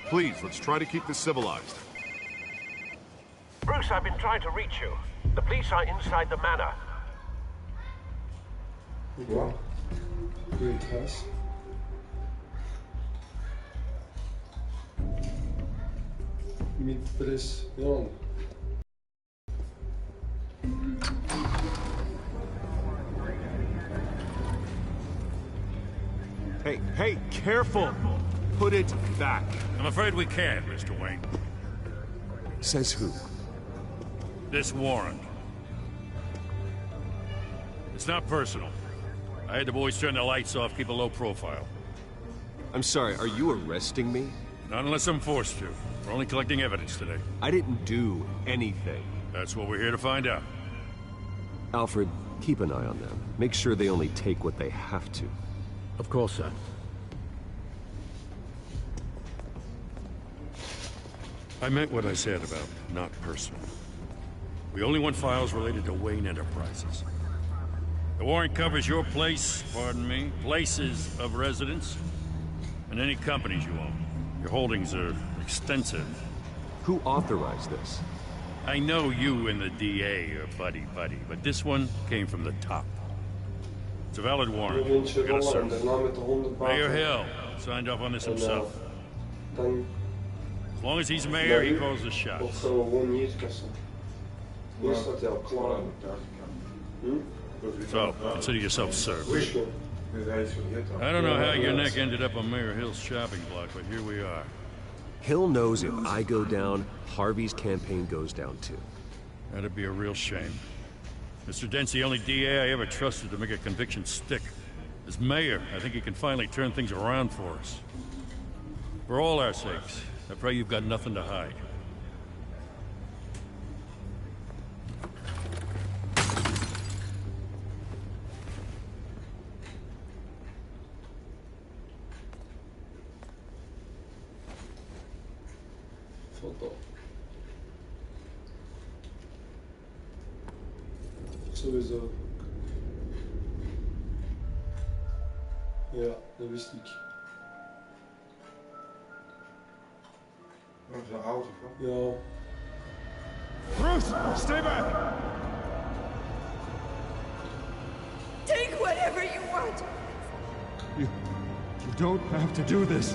Please, let's try to keep this civilized. Bruce, I've been trying to reach you. The police are inside the manor. Wow. Good pass. Mit pression. Hey, careful! Put it back. I'm afraid we can't, Mr. Wayne. Says who? This warrant. It's not personal. I had the boys turn the lights off, keep a low profile. I'm sorry, are you arresting me? Not unless I'm forced to. We're only collecting evidence today. I didn't do anything. That's what we're here to find out. Alfred, keep an eye on them. Make sure they only take what they have to. Of course, sir. I meant what I said about not personal. We only want files related to Wayne Enterprises. The warrant covers your place, pardon me, places of residence, and any companies you own. Your holdings are extensive. Who authorized this? I know you and the DA are buddy-buddy, but this one came from the top. It's a valid warrant. We got a search. Mayor Hill signed off on this himself. As long as he's mayor, he calls the shots. So, consider yourself served. I don't know how your neck ended up on Mayor Hill's shopping block, but here we are. Hill knows if I go down, Harvey's campaign goes down too. That'd be a real shame. Mr. Dent's the only DA I ever trusted to make a conviction stick. As mayor, I think he can finally turn things around for us. For all our sakes, I pray you've got nothing to hide. Sowieso. Ja, dat wist ik. Dat is een auto, hoor. Ja. Bruce, stay back! Take whatever you want. You don't have to do this.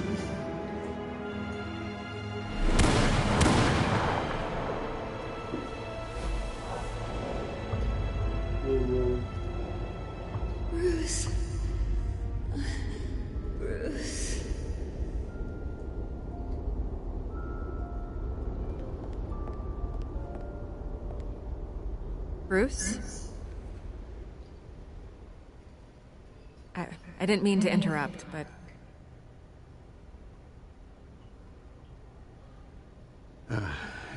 Bruce. Bruce. Bruce? I didn't mean to interrupt, but...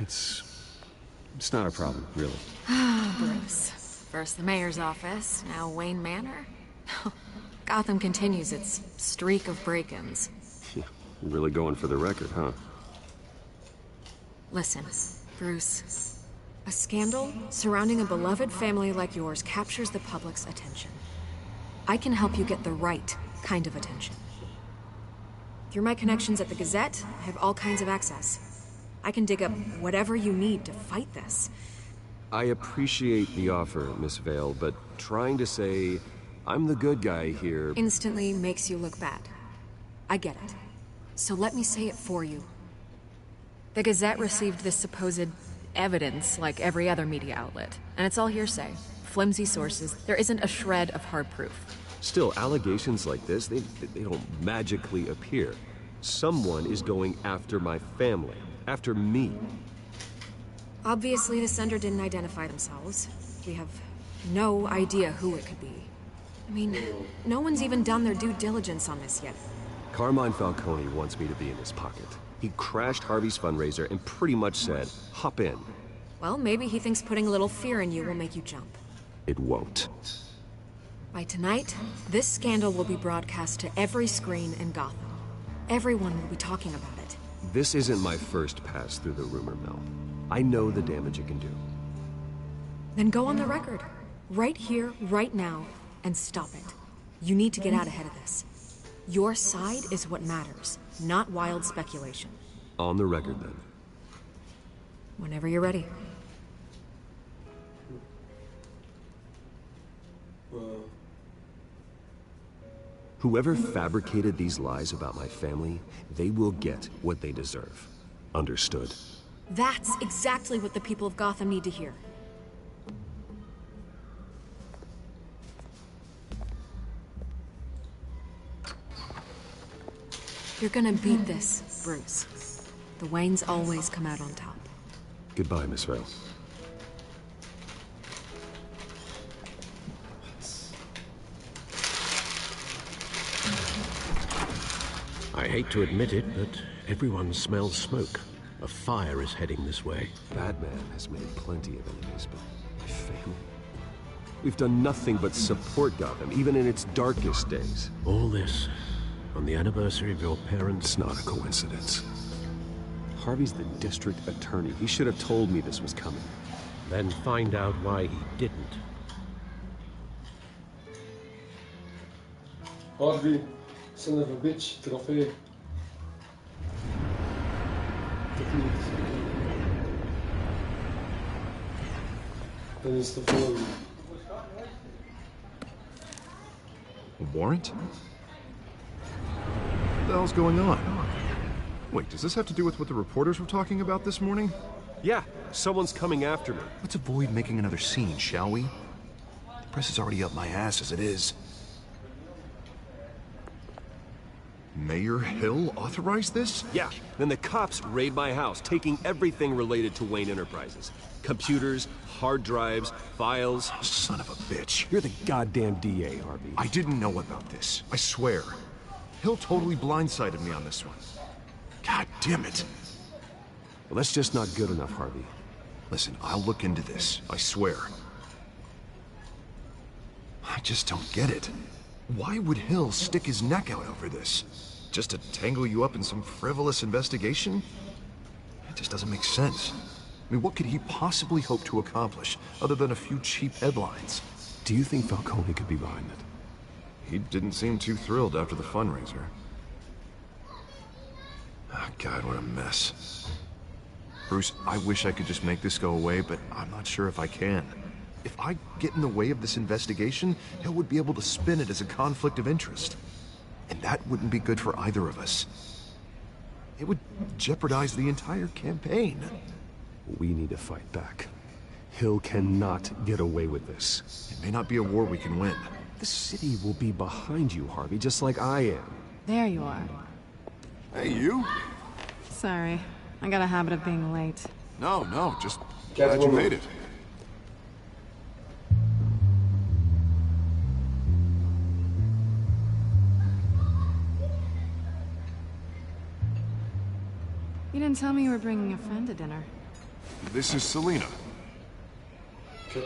It's not a problem, really. Bruce. First the mayor's office, now Wayne Manor. Gotham continues its streak of break-ins. Yeah, really going for the record, huh? Listen, Bruce. A scandal surrounding a beloved family like yours captures the public's attention. I can help you get the right kind of attention. Through my connections at the Gazette, I have all kinds of access. I can dig up whatever you need to fight this. I appreciate the offer, Miss Vale, but trying to say I'm the good guy here... instantly makes you look bad. I get it. So let me say it for you. The Gazette received this supposed evidence like every other media outlet, and it's all hearsay. Flimsy sources. There isn't a shred of hard proof. Still, allegations like this, they don't magically appear. Someone is going after my family. After me. Obviously, the sender didn't identify themselves. We have no idea who it could be. I mean, no one's even done their due diligence on this yet. Carmine Falcone wants me to be in his pocket. He crashed Harvey's fundraiser and pretty much said, hop in. Well, maybe he thinks putting a little fear in you will make you jump. It won't. By tonight, this scandal will be broadcast to every screen in Gotham. Everyone will be talking about it. This isn't my first pass through the rumor mill. I know the damage it can do. Then go on the record. Right here, right now, and stop it. You need to get out ahead of this. Your side is what matters, not wild speculation. On the record, then. Whenever you're ready. Whoever fabricated these lies about my family, they will get what they deserve. Understood? That's exactly what the people of Gotham need to hear. You're gonna beat this, Bruce. The Waynes always come out on top. Goodbye, Miss Vale. I hate to admit it, but everyone smells smoke. A fire is heading this way. Batman has made plenty of enemies, but my family... We've done nothing but support Gotham, even in its darkest days. All this on the anniversary of your parents'... It's not a coincidence. Harvey's the district attorney. He should have told me this was coming. Then find out why he didn't. Harvey, son of a bitch, trofee. Toch niet. Dan is de volgende. A warrant? What the hell's going on? Wait, does this have to do with what the reporters were talking about this morning? Yeah, someone's coming after me. Let's avoid making another scene, shall we? The press is already up my ass as it is. Mayor Hill authorized this? Yeah, then the cops raid my house, taking everything related to Wayne Enterprises. Computers, hard drives, files. Oh, son of a bitch. You're the goddamn DA, Harvey. I didn't know about this. I swear. Hill totally blindsided me on this one. God damn it. Well, that's just not good enough, Harvey. Listen, I'll look into this. I swear. I just don't get it. Why would Hill stick his neck out over this? Just to tangle you up in some frivolous investigation? It just doesn't make sense. I mean, what could he possibly hope to accomplish other than a few cheap headlines? Do you think Falcone could be behind it? He didn't seem too thrilled after the fundraiser. Oh, God, what a mess. Bruce, I wish I could just make this go away, but I'm not sure if I can. If I get in the way of this investigation, Hill would be able to spin it as a conflict of interest. And that wouldn't be good for either of us. It would jeopardize the entire campaign. We need to fight back. Hill cannot get away with this. It may not be a war we can win. The city will be behind you, Harvey, just like I am. There you are. Hey, you? Sorry. I got a habit of being late. No, just glad you made it. You didn't tell me you were bringing a friend to dinner. This is Selina.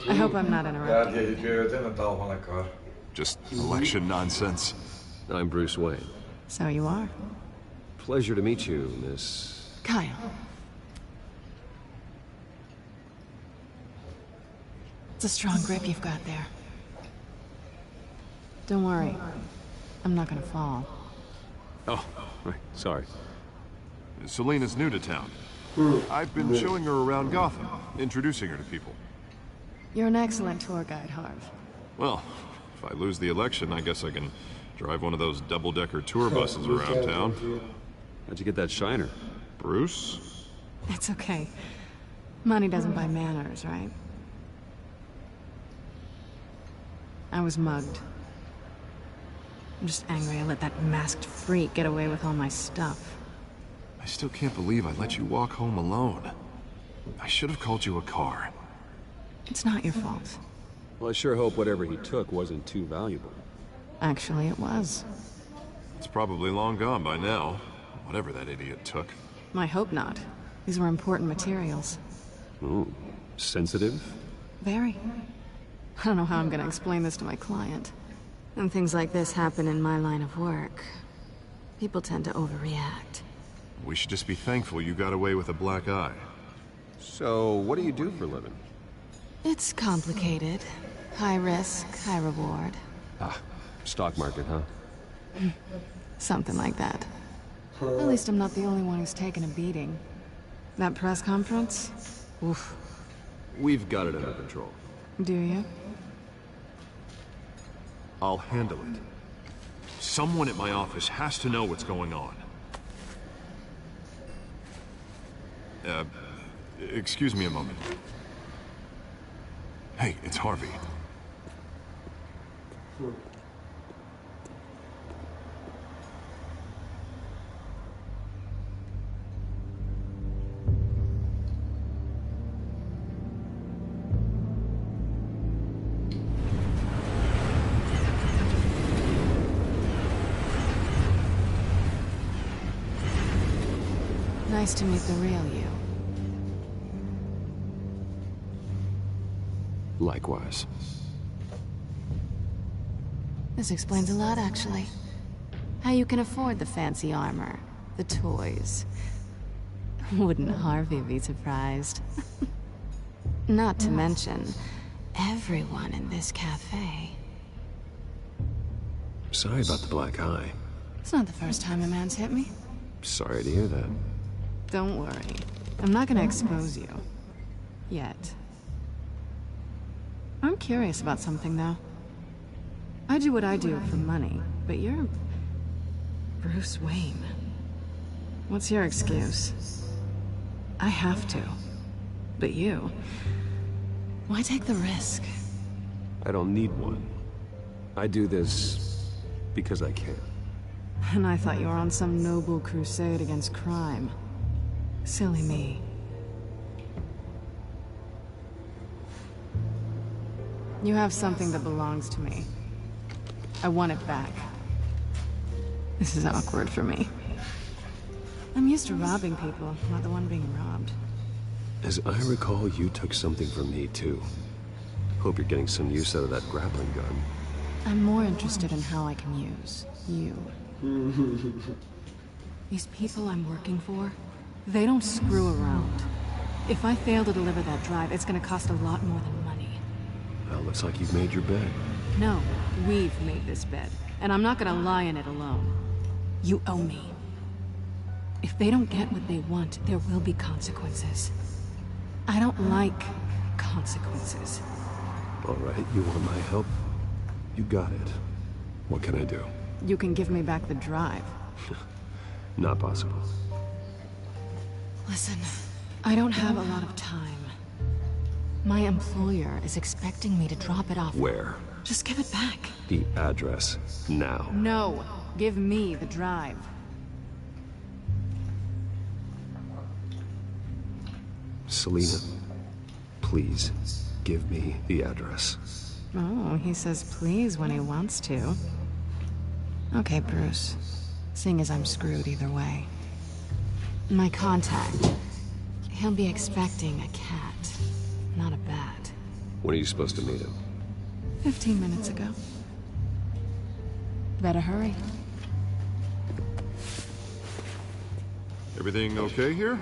I hope I'm not interrupting. Ja, die twee weten in het taal van elkaar. Just election nonsense. I'm Bruce Wayne. So you are. Pleasure to meet you, Miss... Kyle. It's a strong grip you've got there. Don't worry. I'm not gonna fall. Oh, right. Sorry. Selina's new to town. I've been showing her around Gotham, introducing her to people. You're an excellent tour guide, Harv. Well, if I lose the election, I guess I can drive one of those double-decker tour buses around town. How'd you get that shiner? Bruce? It's okay. Money doesn't buy manners, right? I was mugged. I'm just angry I let that masked freak get away with all my stuff. I still can't believe I let you walk home alone. I should have called you a car. It's not your fault. Well, I sure hope whatever he took wasn't too valuable. Actually, it was. It's probably long gone by now, whatever that idiot took. I hope not. These were important materials. Ooh, sensitive? Very. I don't know how I'm gonna explain this to my client. When things like this happen in my line of work, people tend to overreact. We should just be thankful you got away with a black eye. So, what do you do for a living? It's complicated. High risk, high reward. Ah, stock market, huh? Something like that. At least I'm not the only one who's taken a beating. That press conference? Oof. We've got it under control. Do you? I'll handle it. Someone at my office has to know what's going on. Excuse me a moment. Hey, it's Harvey. Nice to meet the real you. Likewise. This explains a lot, actually. How you can afford the fancy armor, the toys. Wouldn't Harvey be surprised? Not to mention, everyone in this cafe. Sorry about the black eye. It's not the first time a man's hit me. Sorry to hear that. Don't worry. I'm not gonna expose you. Yet. I'm curious about something, though. I do what I do for money, but you're... Bruce Wayne. What's your excuse? I have to. But you... Why take the risk? I don't need one. I do this because I can. And I thought you were on some noble crusade against crime. Silly me. You have something that belongs to me. I want it back. This is awkward for me. I'm used to robbing people, not the one being robbed. As I recall, you took something from me, too. Hope you're getting some use out of that grappling gun. I'm more interested in how I can use you. These people I'm working for, they don't screw around. If I fail to deliver that drive, it's gonna cost a lot more than money. Well, looks like you've made your bed. No, we've made this bed, and I'm not gonna lie in it alone. You owe me. If they don't get what they want, there will be consequences. I don't like consequences. All right, you want my help? You got it. What can I do? You can give me back the drive. Not possible. Listen, I don't have a lot of time. My employer is expecting me to drop it off. Where? Just give it back. The address, now. No, give me the drive. Selina, please, give me the address. Oh, he says please when he wants to. Okay, Bruce. Seeing as I'm screwed either way. My contact. He'll be expecting a cat, not a bat. When are you supposed to meet him? 15 minutes ago. Better hurry. Everything okay here?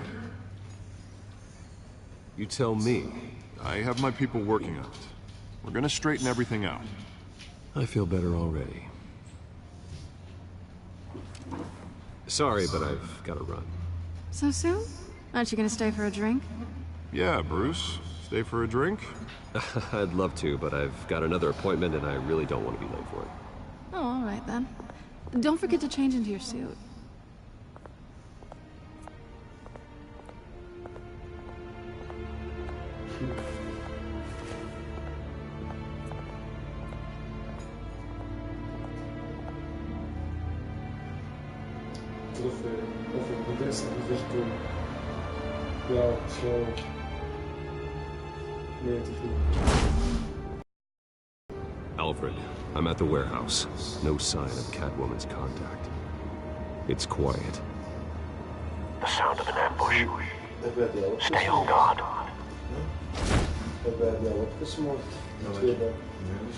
You tell me. I have my people working on it. We're gonna straighten everything out. I feel better already. Sorry, but I've got to run. So soon? Aren't you gonna stay for a drink? Yeah, Bruce. Stay for a drink? I'd love to, but I've got another appointment and I really don't want to be late for it. Oh, all right then. Don't forget to change into your suit. Of ik de eerste gevecht doen. Ja, zo. Nee, het is niet. Alfred, I'm at the warehouse. No sign of Catwoman's contact. It's quiet. The sound of an ambush. Stay on guard. Hebben wij al opgesmoord? Nee, die is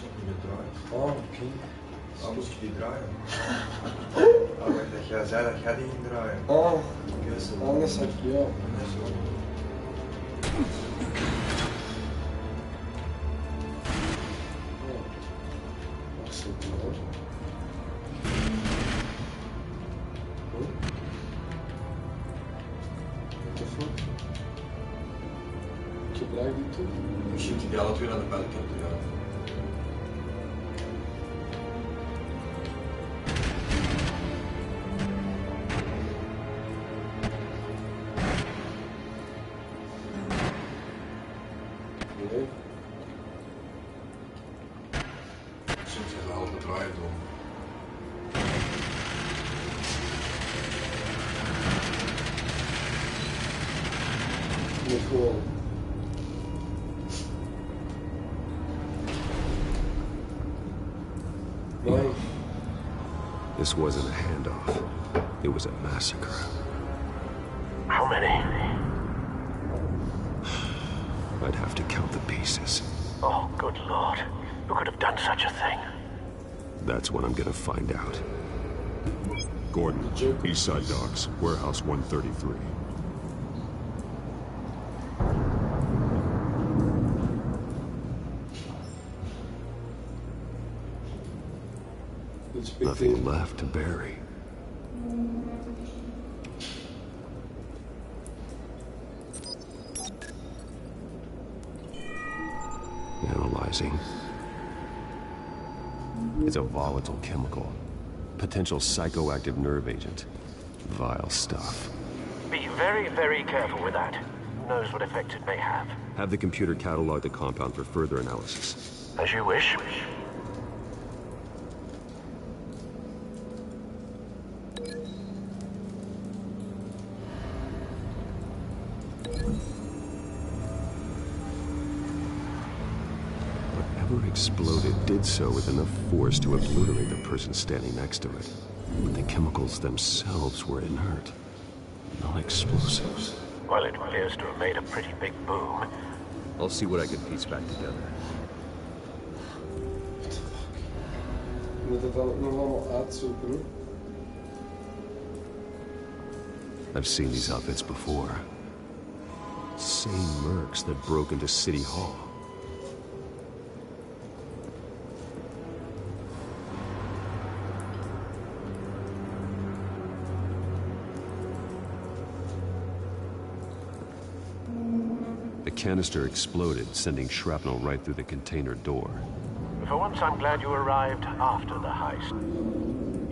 nog niet gedraaid. Oh, oké. Dan moest je die draaien. Oh, dat jij zei dat jij die ging draaien. Oh, anders had je ja. Misschien die alle twee naar de balkon te gaan. Nee. Soms is het al gedraaid om. Niet gewoon. This wasn't a handoff. It was a massacre. How many? I'd have to count the pieces. Oh, good lord. Who could have done such a thing? That's what I'm gonna find out. Gordon, Eastside Docks, Warehouse 133. Nothing left to bury. Analyzing. It's a volatile chemical. Potential psychoactive nerve agent. Vile stuff. Be very, very careful with that. Who knows what effect it may have. Have the computer catalog the compound for further analysis. As you wish. Whatever exploded did so with enough force to obliterate the person standing next to it. But the chemicals themselves were inert, not explosives. Well, it appears to have made a pretty big boom. I'll see what I can piece back together. We moeten dat ook nog allemaal uitzoeken, hè? I've seen these outfits before. Same mercs that broke into City Hall. The canister exploded, sending shrapnel right through the container door. For once, I'm glad you arrived after the heist.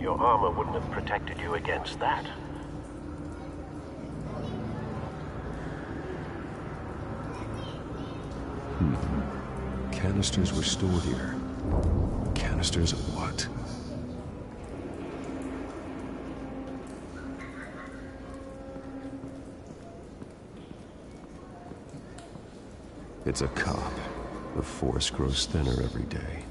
Your armor wouldn't have protected you against that. Canisters were stored here. Canisters of what? It's a cop. The force grows thinner every day.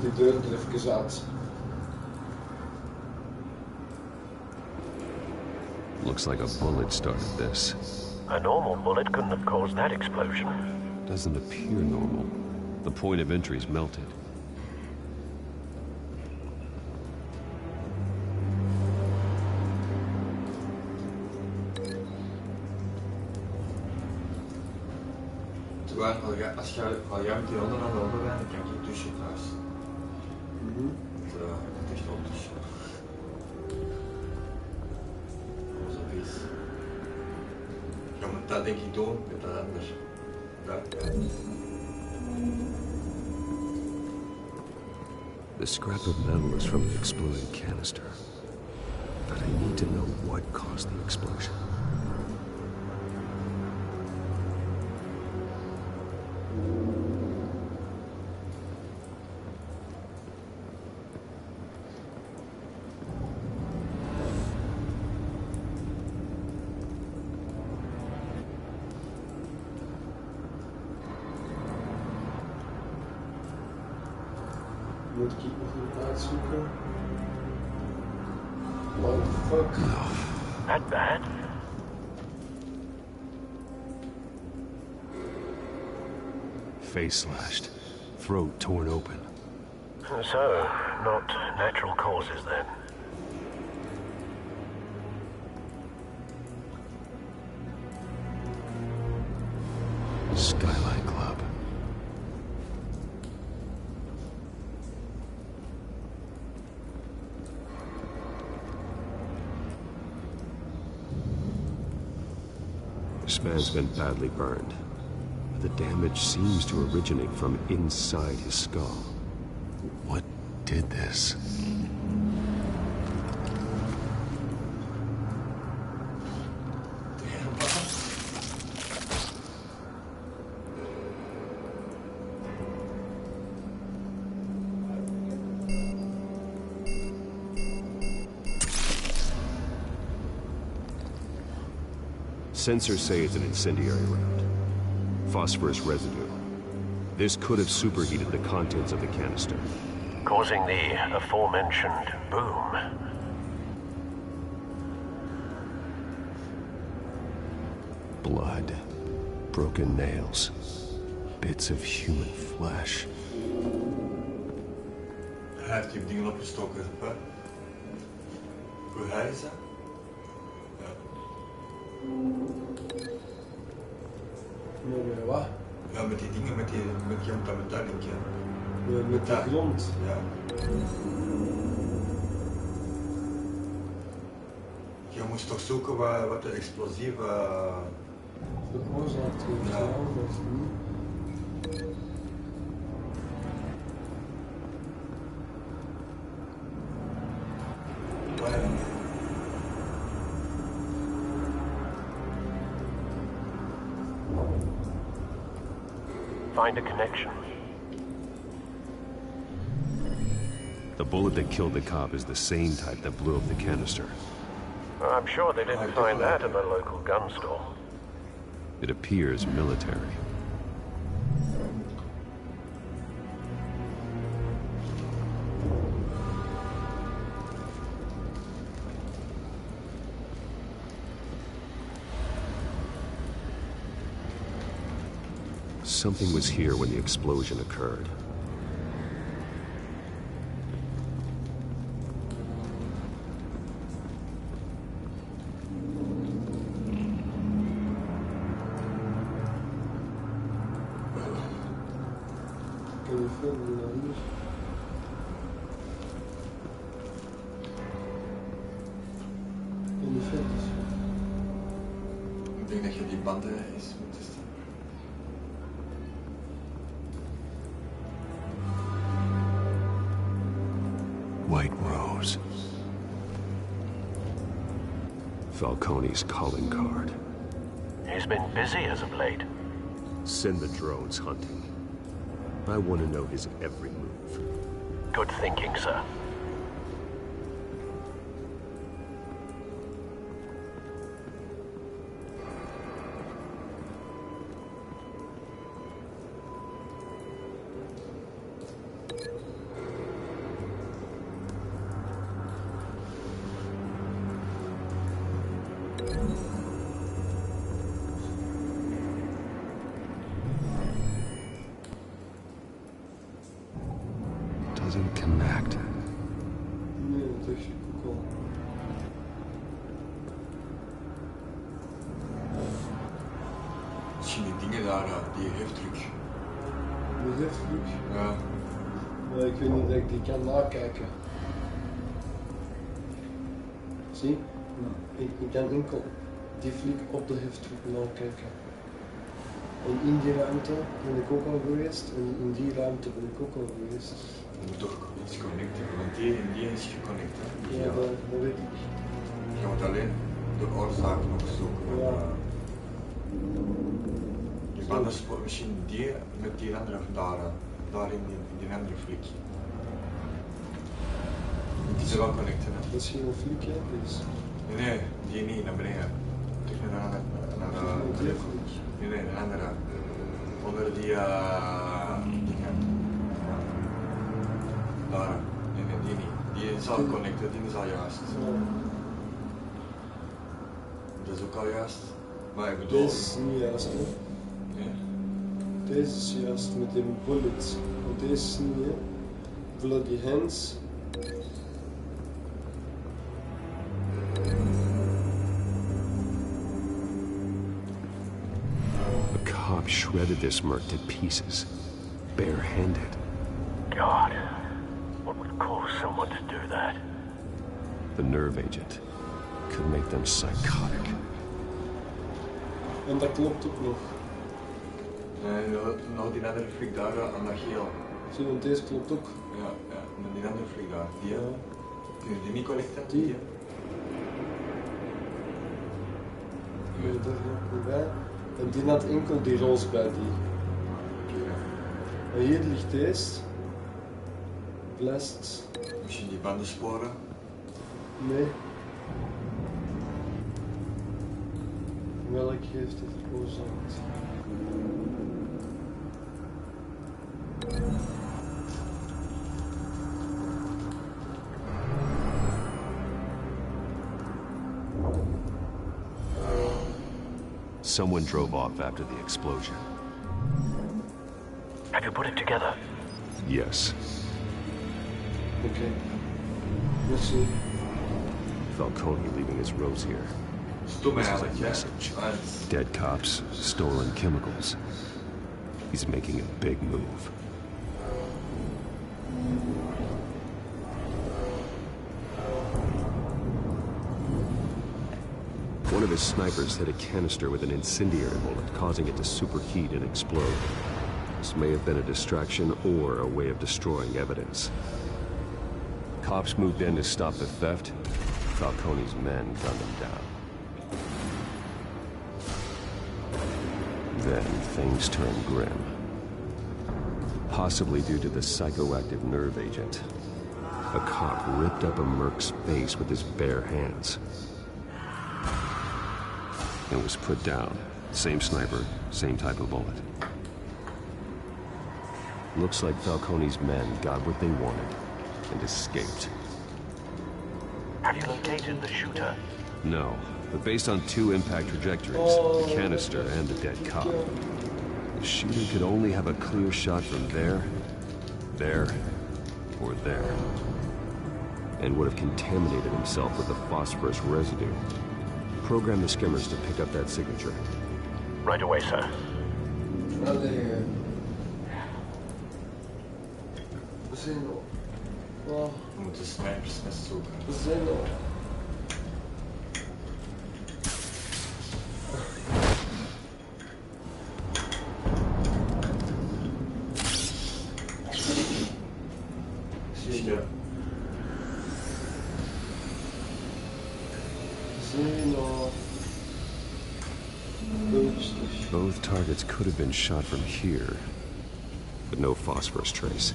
Die deur er even uit. Looks like a bullet started this. A normal bullet couldn't have caused that explosion. Doesn't appear normal. The point of entry's melted. Terwijl als jij met die handen aan de onder bent, dan kan je tussen thuis. Het is echt wel tussen. Zo is. Ja, maar dat denk ik doen met dat anders. Dat, ja. The scrap of metal is from the exploding canister. But I need to know what caused the explosion. Moet ik nog uitzoeken? What the fuck? That bad? Face slashed. Throat torn open. So, not natural causes then. Skyline Club. This man's been badly burned. The damage seems to originate from inside his skull. What did this? Sensors say it's an incendiary round. Phosphorus residue. This could have superheated the contents of the canister, causing the aforementioned boom. Blood, broken nails, bits of human flesh. Hij heeft die dingen opgestoken, hè? Hoe hij is dat? Ja. Met wat? Ja, met die dingen, met je moet dat met dat denken. Met de grond? Ja. Je moest toch zoeken wat de explosieve veroorzaakt heeft. Ja. Find a connection. The bullet that killed the cop is the same type that blew up the canister. I'm sure they didn't find that in the local gun store. It appears military. Something was here when the explosion occurred. Ik denk dat je die banden eens moet testen. White Rose. Falcone's calling card. He's been busy as of late. Send the drones hunting. I want to know his every move. Good thinking, sir. Doesn't connect. Nee, dat is ook al. Misschien die dingen daar, die heftruck. Die heftruck? Ja. Maar ik weet niet dat ik die kan nakijken. Zie? Ik kan enkel die flik op de heftruck nakijken. En in die ruimte ben ik ook al geweest en in die ruimte ben ik ook al geweest. Je moet toch iets connecten, want die is geconnect, hè? Ja, dat weet ik. Je moet alleen de oorzaak nog zoeken. Ja. Je bandenspoor, misschien die met die andere daar in die andere flik. Die is wel connecten, hè? Dat is geen flik, hè? Nee, die niet, naar beneden. Terug naar de flik. Nee, een andere. Onder die dingen. Daar. Nee, die niet. Die is al connected, die is al juist. Dat is ook al juist. Maar ik bedoel... Deze is niet juist, hè? Nee? Deze is juist met een bullet. Want deze is niet, hè? Bloody hands. A cop shredded this merc to pieces, barehanded. God, what would cause someone to do that? The nerve agent could make them psychotic. En dat klopt ook nog. Nee, nou die andere flik daar aan dat geel. Zie, want deze klopt ook. Ja, en die andere flik daar. Die, ja. Kun je die niet connecten? Die? Nee, dat is niet bij. En die had enkel die roze bij die. Ja. En hier ligt deze. Blast. Misschien die bandensporen? Nee. Welk heeft het veroorzaakt? Someone drove off after the explosion. Have you put it together? Yes. Okay. Let's see. Falcone leaving his rose here. This is a message. Dead cops, stolen chemicals. He's making a big move. One of his snipers hit a canister with an incendiary bullet, causing it to superheat and explode. This may have been a distraction or a way of destroying evidence. Cops moved in to stop the theft. Falcone's men gunned him down. Then things turned grim. Possibly due to the psychoactive nerve agent. A cop ripped up a merc's face with his bare hands. And was put down. Same sniper, same type of bullet. Looks like Falcone's men got what they wanted and escaped. Have you located the shooter? No, but based on 2 impact trajectories, the canister and the dead cop, the shooter could only have a clear shot from there, or there, and would have contaminated himself with the phosphorus residue. Program the skimmers to pick up that signature. Right away, sir. Allee. We zijn nog. Oh. We moeten snipers gaan zoeken. We zijn nog. Ja. Both targets could have been shot from here, but no phosphorus trace.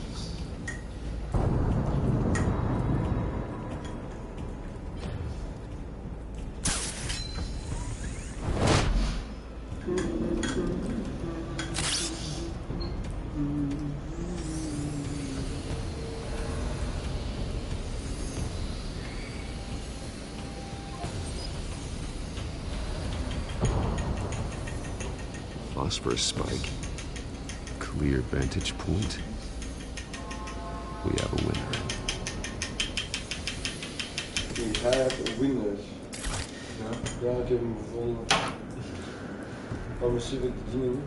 Phosphorus spike. Clear vantage point. We have a winner. We have a winner. Ja, ik heb hem gevonden. Maar misschien wil ik het doen.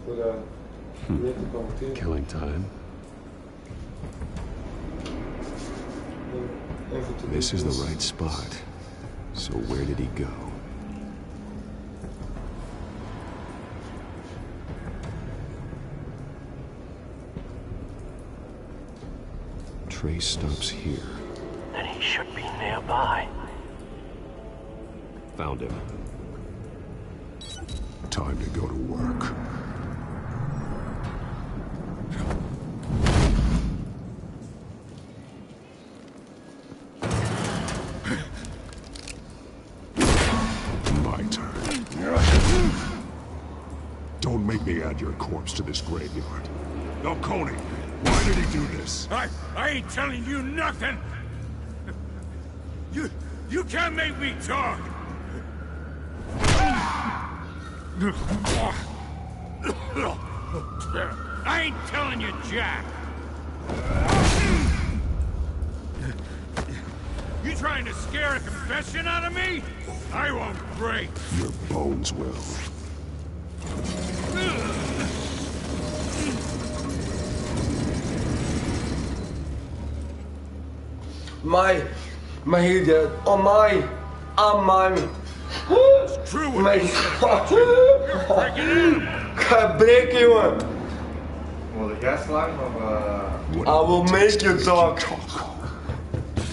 Voor meer te connecteren. Killing time. This is the right spot. So where did he go? Trace stops here. Then he should be nearby. Found him. Time to go to work. My turn. Don't make me add your corpse to this graveyard. Falcone, why did he do this? I ain't telling you nothing! You can't make me talk! I ain't telling you, Jack! You trying to scare a confession out of me? I won't break! Your bones will. My heer, oh my, It's true what my you said about you. You're a freaking animal. Ga breken, jongen. Wil de gas lang of I will make you talk.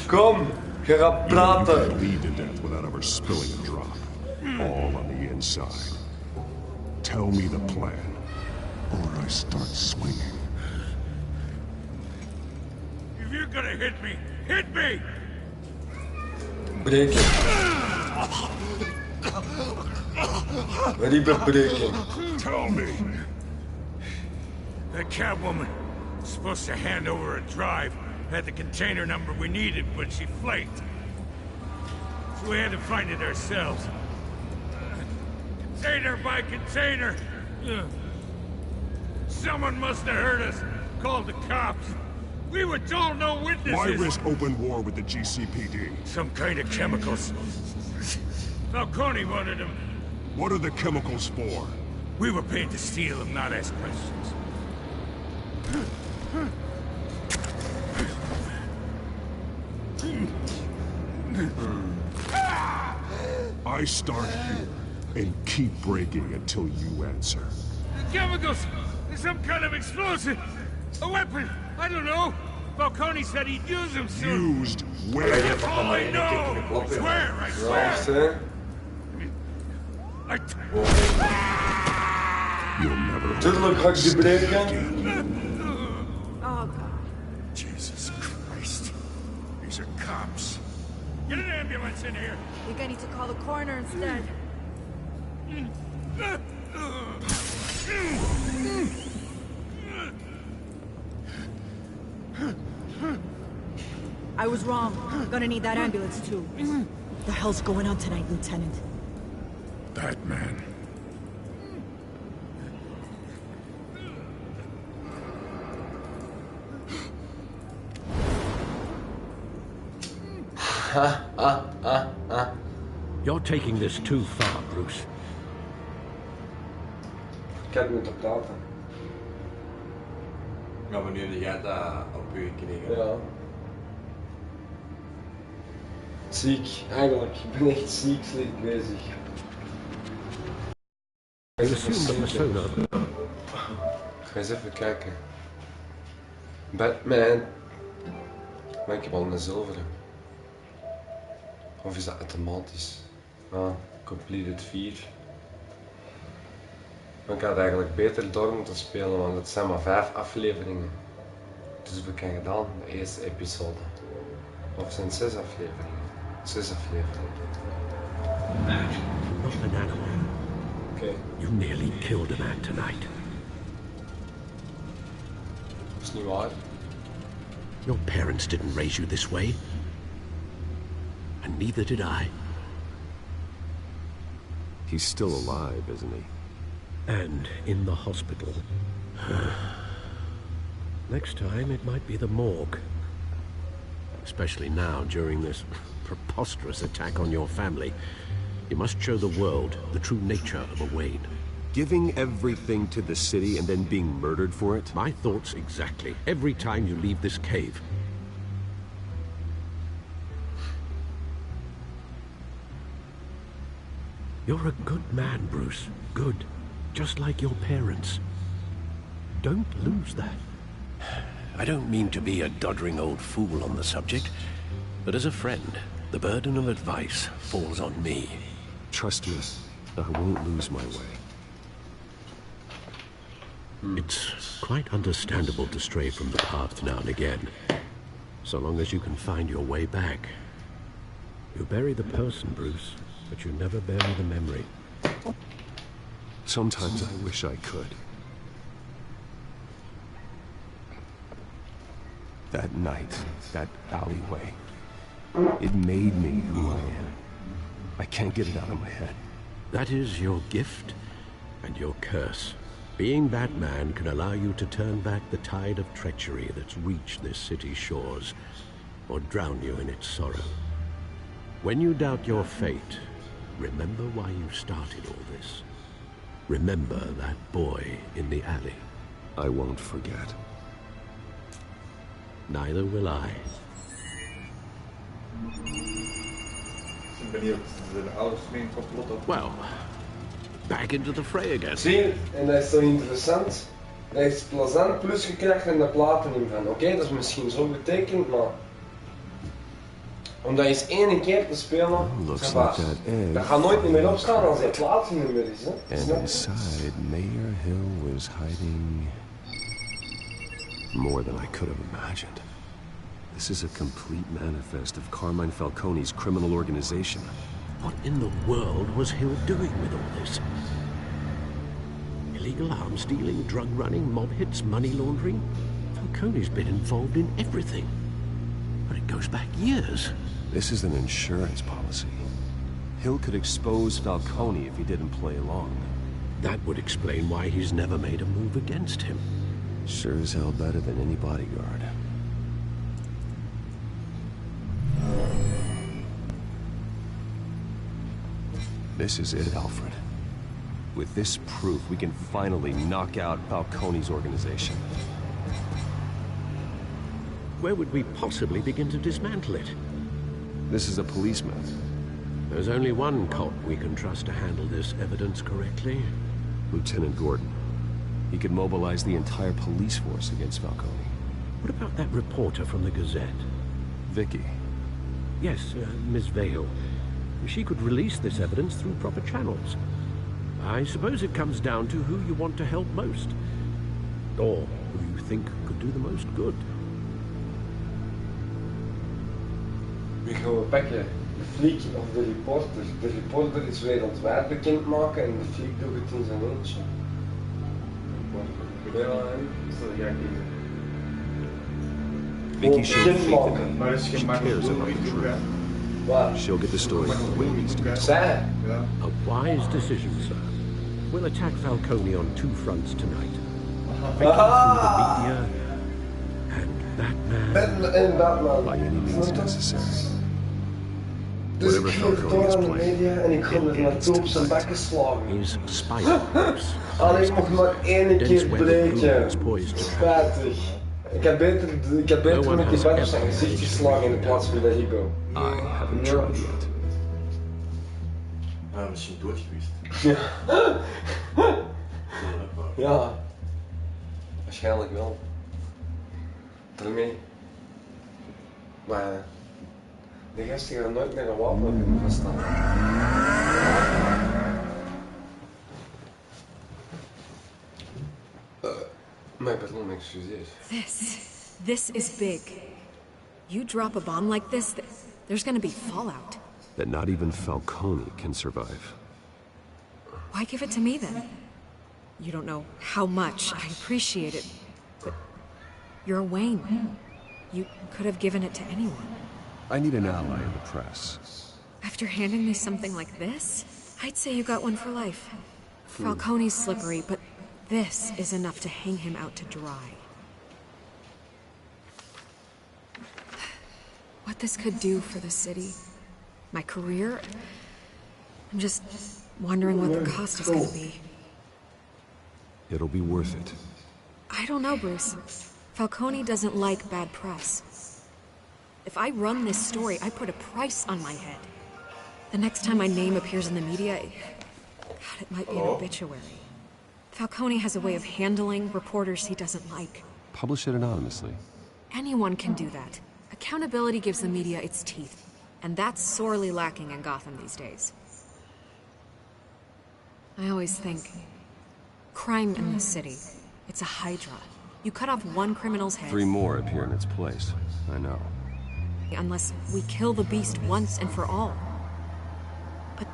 Kom, je gaat praten. Bleed to death without ever spilling a drop. All on the inside. Tell me the plan, or I start swinging. If you're gonna hit me, hit me! Breek het. Tell me. That Catwoman was supposed to hand over a drive, had the container number we needed, but she flaked. So we had to find it ourselves. Container by container. Someone must have heard us, called the cops. We were told no witnesses. Why risk open war with the GCPD? Some kind of chemicals. Falcone wanted them. What are the chemicals for? We were paid to steal them, not ask questions. I start here and keep breaking until you answer. The chemicals! There's some kind of explosive! A weapon! I don't know! Falcone said he'd use them soon! Used where? That's all I know! I swear! I swear! You'll never Oh, God. Jesus Christ. These are cops. Get an ambulance in here! I think I need to call the coroner instead. I was wrong. Gonna need that ambulance too. What the hell's going on tonight, Lieutenant? Batman. You're taking this too far, Bruce. Ik had moeten praten. Maar wanneer jij dat op je gekregen? Ja. Ziek, eigenlijk. Ik ben echt ziek slecht bezig. I assume the persona. Ga eens even kijken. Batman. Maar ik heb al een zilveren. Of is dat automatisch? Ah, completed 4. Maar ik had eigenlijk beter door moeten spelen, want het zijn maar 5 afleveringen. Dus heb ik gedaan, de eerste episode. Of het zijn 6 afleveringen. 6 afleveringen. Not an animal. Okay. You nearly killed a man tonight. Dat is niet waar. Your parents didn't raise you this way. And neither did I. He's still alive, isn't he? And in the hospital. Next time, it might be the morgue. Especially now, during this preposterous attack on your family. You must show the world the true nature of a Wayne. Giving everything to the city and then being murdered for it? My thoughts exactly. Every time you leave this cave. You're a good man, Bruce. Good. Just like your parents. Don't lose that. I don't mean to be a doddering old fool on the subject, but as a friend, the burden of advice falls on me. Trust me, I won't lose my way. It's quite understandable to stray from the path now and again, so long as you can find your way back. You bury the person, Bruce, but you never bury the memory. Sometimes I wish I could. That night, that alleyway, it made me who I am. I can't get it out of my head. That is your gift and your curse. Being Batman can allow you to turn back the tide of treachery that's reached this city's shores, or drown you in its sorrow. When you doubt your fate, remember why you started all this. Remember that boy in the alley. I won't forget. Neither will I. Well, back into the fray again. Zie, en dat is zo interessant. Dat is plezant, plus je krijgt er de platen in van. Oké, dat is misschien zo betekend, maar... Om dat eens één keer te spelen, Looks like that egg. Dat gaat nooit meer opstaan als het plaatsnummer is, hè. And inside, Mayor Hill was hiding more than I could have imagined. This is a complete manifest of Carmine Falcone's criminal organization. What in the world was Hill doing with all this? Illegal arms dealing, drug running, mob hits, money laundering? Falcone's been involved in everything. But it goes back years. This is an insurance policy. Hill could expose Falcone if he didn't play along. That would explain why he's never made a move against him. Sure as hell better than any bodyguard. This is it, Alfred. With this proof, we can finally knock out Falcone's organization. Where would we possibly begin to dismantle it? This is a policeman. There's only one cop we can trust to handle this evidence correctly. Lieutenant Gordon. He could mobilize the entire police force against Falcone. What about that reporter from the Gazette? Vicky. Yes, Miss Vale. She could release this evidence through proper channels. I suppose it comes down to who you want to help most. Or who you think could do the most good. Wie gaan we pakken? De fliek of de reporter? De reporter is wereldwijd bekendmaken en de fliek doet het in zijn eentje. Vicky showed faith in me. She cares about the truth. She'll get the story the way it needs to be told. A wise decision, sir. We'll attack Falcone on two fronts tonight. Vicky through the media, and Batman. By any means necessary. Dus Whatever ik geef het door aan de media en ik kom er naartoe op zijn bakken slagen. Alleen ik mocht maar één keer breken. Spijtig. Ik had beter met die bak op zijn gezicht geslagen in plaats van dat Hugo. I haven't tried yet. Misschien dood geweest. Ja. Ja. Waarschijnlijk wel. Daarmee. Maar de gasten gaan nooit meer een wapen kunnen verstaan. Mijn pardon, excuseer. This is big. You drop a bomb like this, there's gonna be fallout. That not even Falcone can survive. Why give it to me then? You don't know how much I appreciate it, but you're Wayne. You could have given it to anyone. I need an ally in the press. After handing me something like this, I'd say you got one for life. Falcone's slippery, but this is enough to hang him out to dry. What this could do for the city, my career, I'm just wondering what the cost is going to be. It'll be worth it. I don't know, Bruce. Falcone doesn't like bad press. If I run this story, I put a price on my head. The next time my name appears in the media, God, it might be an obituary. Falcone has a way of handling reporters he doesn't like. Publish it anonymously. Anyone can do that. Accountability gives the media its teeth, and that's sorely lacking in Gotham these days. I always think, crime in the city, it's a hydra. You cut off one criminal's head... 3 more appear in its place. I know. Unless we kill the beast once and for all. But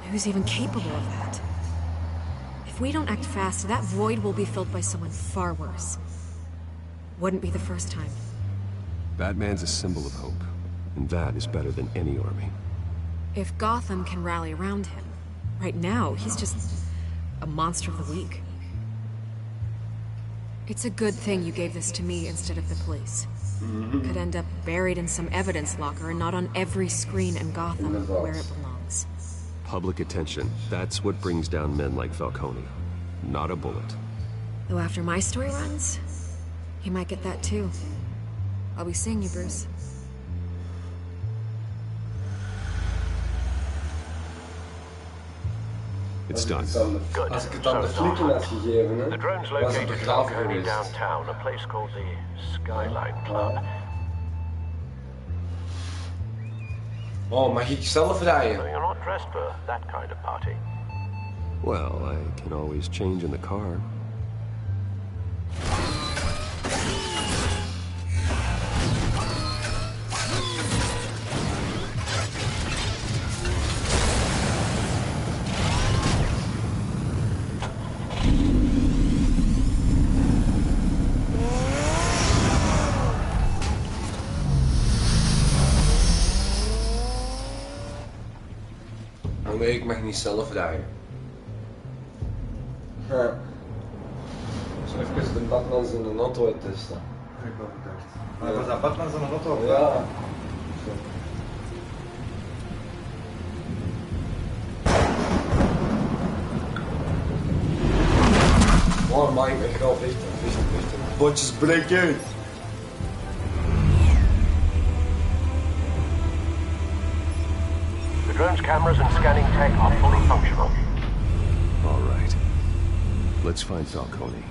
who's even capable of that? If we don't act fast, that void will be filled by someone far worse. Wouldn't be the first time. Batman's a symbol of hope, and that is better than any army. If Gotham can rally around him, right now, he's just a monster of the week. It's a good thing you gave this to me instead of the police. Could end up buried in some evidence locker and not on every screen in Gotham where it belongs. Public attention, that's what brings down men like Falcone. Not a bullet. Though after my story runs, he might get that too. I'll be seeing you, Bruce. It's done. Good. Als ik het aan de flikken had gegeven, hè, The drone's was het located begraven Falcone geweest. downtown, a place called the Skyline Club. Oh, mag ik zelf rijden? So you're not dressed for that kind of party. Well, I can always change in the car. ik mag niet zelf rijden. Ja. Zo even de Batman zijn auto uittesten. Ik heb ook gedacht. Maar was dat Batman zijn auto? Ja. Oh man, ik ga echt botjes breken. The drone's cameras and scanning tech are fully functional. All right. Let's find Falcone.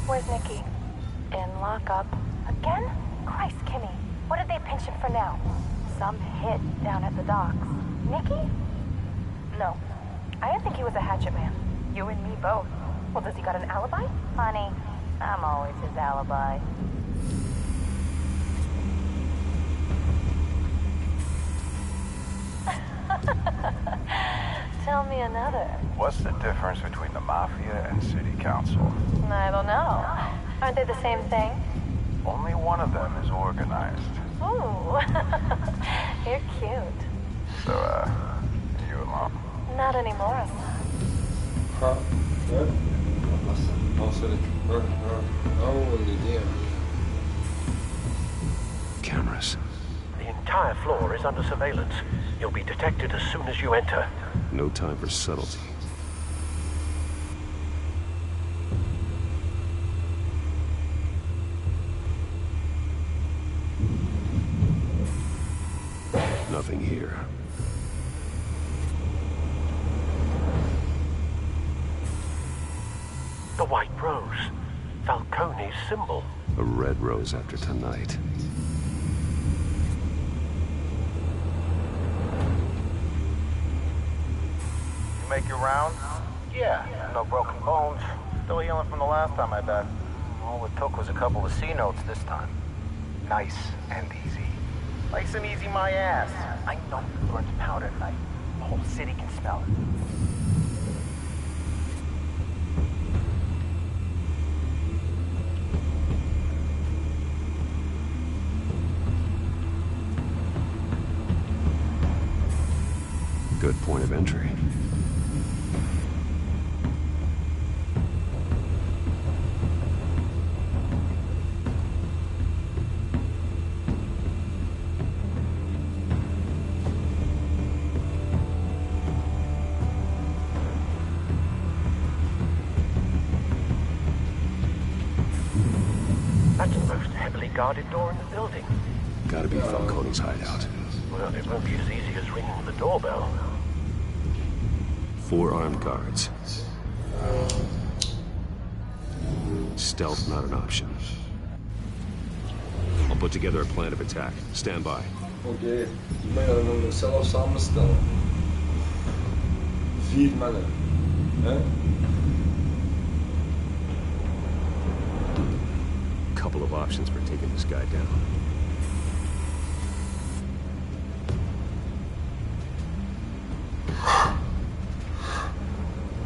Where's Nikki? In lockup. Again? Christ, Kimmy. What did they pinch him for now? Some hit down at the docks. Nikki? No. I didn't think he was a hatchet man. You and me both. Well, does he got an alibi? Honey, I'm always his alibi. Tell me another. What's the difference between the Mafia and City Council? I don't know. Aren't they the same thing? Only one of them is organized. Ooh. You're cute. So, you alone? Not anymore. Huh? What? Oh, sorry. Oh, idea. Cameras. The entire floor is under surveillance. You'll be detected as soon as you enter. No time for subtlety. Nothing here. The white rose. Falcone's symbol. A red rose after tonight. You make your rounds? Yeah, no broken bones. Still healing from the last time, I bet. All it took was a couple of C notes this time. Nice and easy. Nice and easy, my ass. I know you burnt powder at night. The whole city can smell it. Good point of entry. That's the most heavily guarded door in the building. Gotta be Falcone's hideout. Well, it won't be as easy as ringing the doorbell. 4 armed guards. Stealth not an option. I'll put together a plan of attack. Stand by. Oké, maar dan moeten we zelf samenstellen. 4 mannen. Hè? Couple of options for taking this guy down.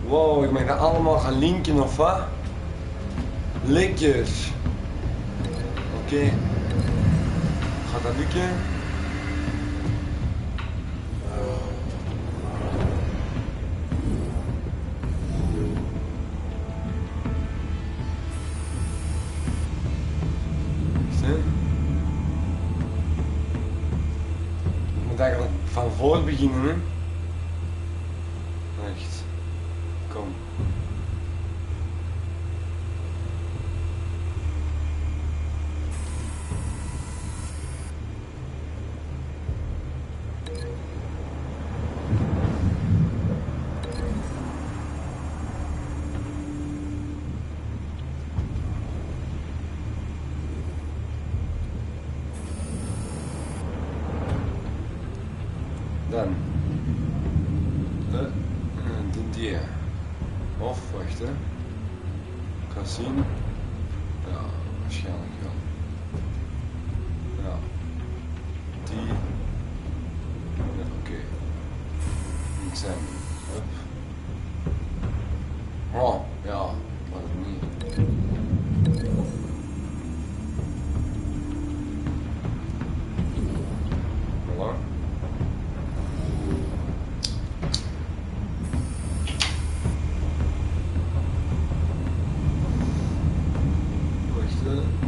Wow, ik mag dat allemaal gaan linken of wat? Lekker. Oké. Gaat dat lukken? Ik moet eigenlijk van voor beginnen, hè? Echt. Kom. Of wacht, hè. Casino. Ja, waarschijnlijk wel. Ja. Die. Ja, oké. Niks zijn. Hup. Oh, ja. Maar het niet. Voilà.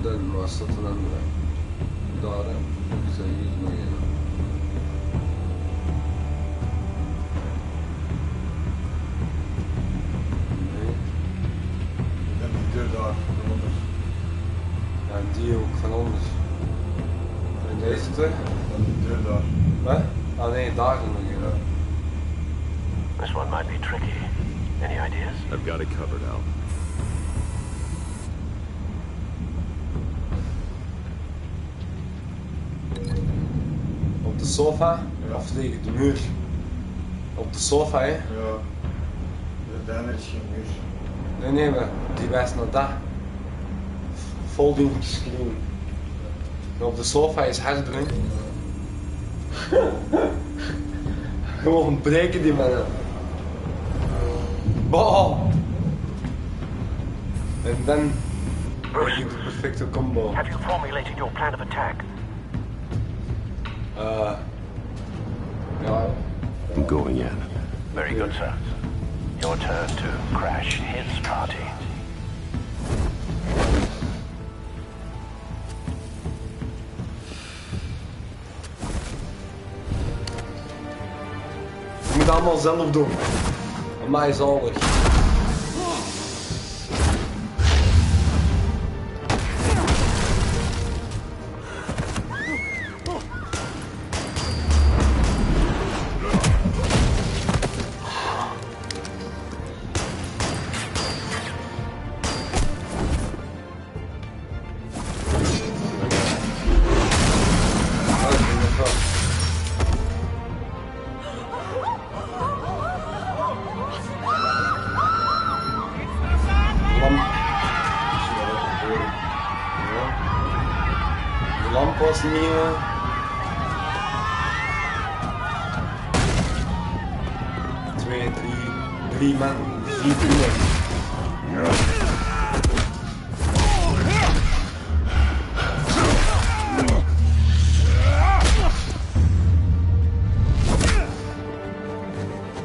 Dan was dat een andere. Daar is er hier nog een. Nee. En die deur daar van onder. Ja, en die ook van onder. En deze terug? En die deur daar. Wat? Ah nee, daar is er nog een. This one might be tricky. Any ideas? I've got it covered, Al. Op de sofa, ja. Of tegen de muur? Op de sofa, hè? Ja. Daar is geen muur. Nee, maar die wijst naar dat. Folding screen. En op de sofa is harder, hè? Gewoon breken die mannen. Boah! En dan heb je de perfecte combo. Have you formulated your plan of attack? Ja. I'm going in. Very good, sir. Your turn to crash his party. Je moet het allemaal zelf doen. En mij is alles. Was nieuw. Twee, drie man, 4 uur.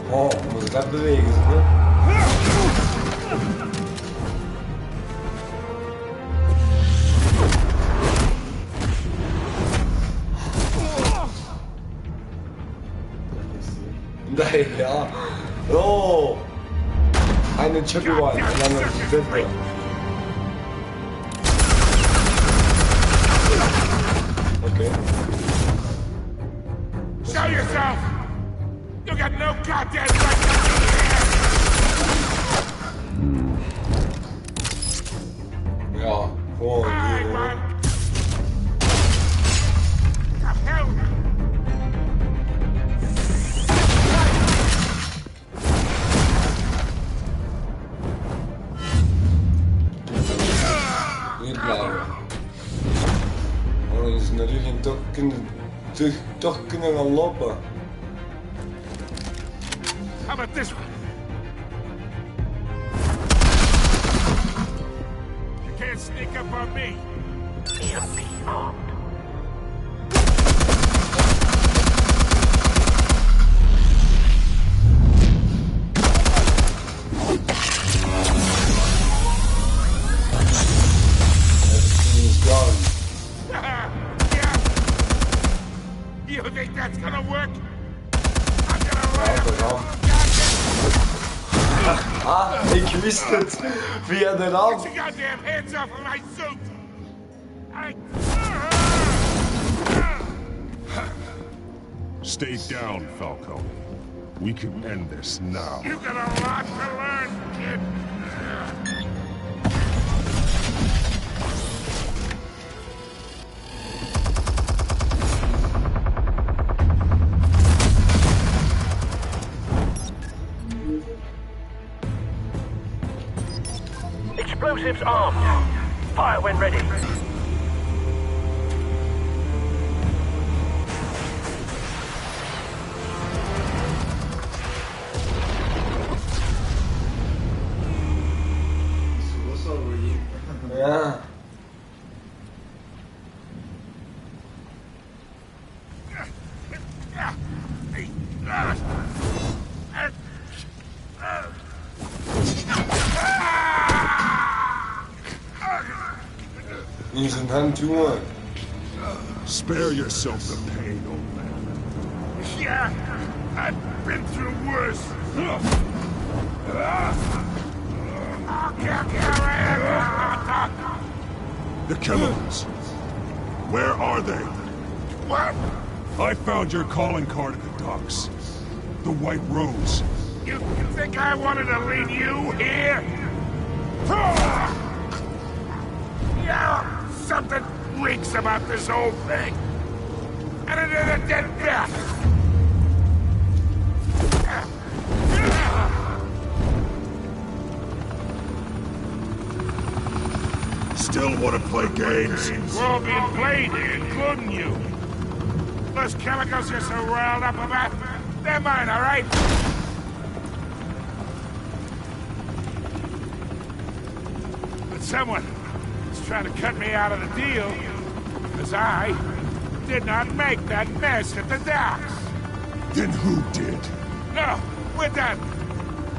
Oh, moet ik dat bewegen, hè? Nee, ja. Oh! Eine Chippy One en dan een dritte. Oké. Show yourself! You got no goddamn right to be here! Ja, gewoon hier, hoor. Niet blijven. Dan is naar jullie toch kunnen gaan lopen. How about this one? You can't sneak up on me. EMP armed. You think that's gonna work? I'm gonna light up. Ah, ik wist het. Via de raam. Get your goddamn hands off of my suit! Stay down, Falcone. We can end this now. You got a lot to learn, kid. Explosives armed. Fire when ready. Ja. Use een hand toe. Spare yourself the pain, old man. Yeah, I've been through worse. The chemicals. Where are they? What? I found your calling card at the docks. The White Rose. You think I wanted to leave you here? Yeah, something reeks about this whole thing. And it is a dead bat. Still want to play games? We're all being played here, including you. Those chemicals you're so riled up about, they're mine, all right? But someone is trying to cut me out of the deal, because I did not make that mess at the docks. Then who did? No, we're done.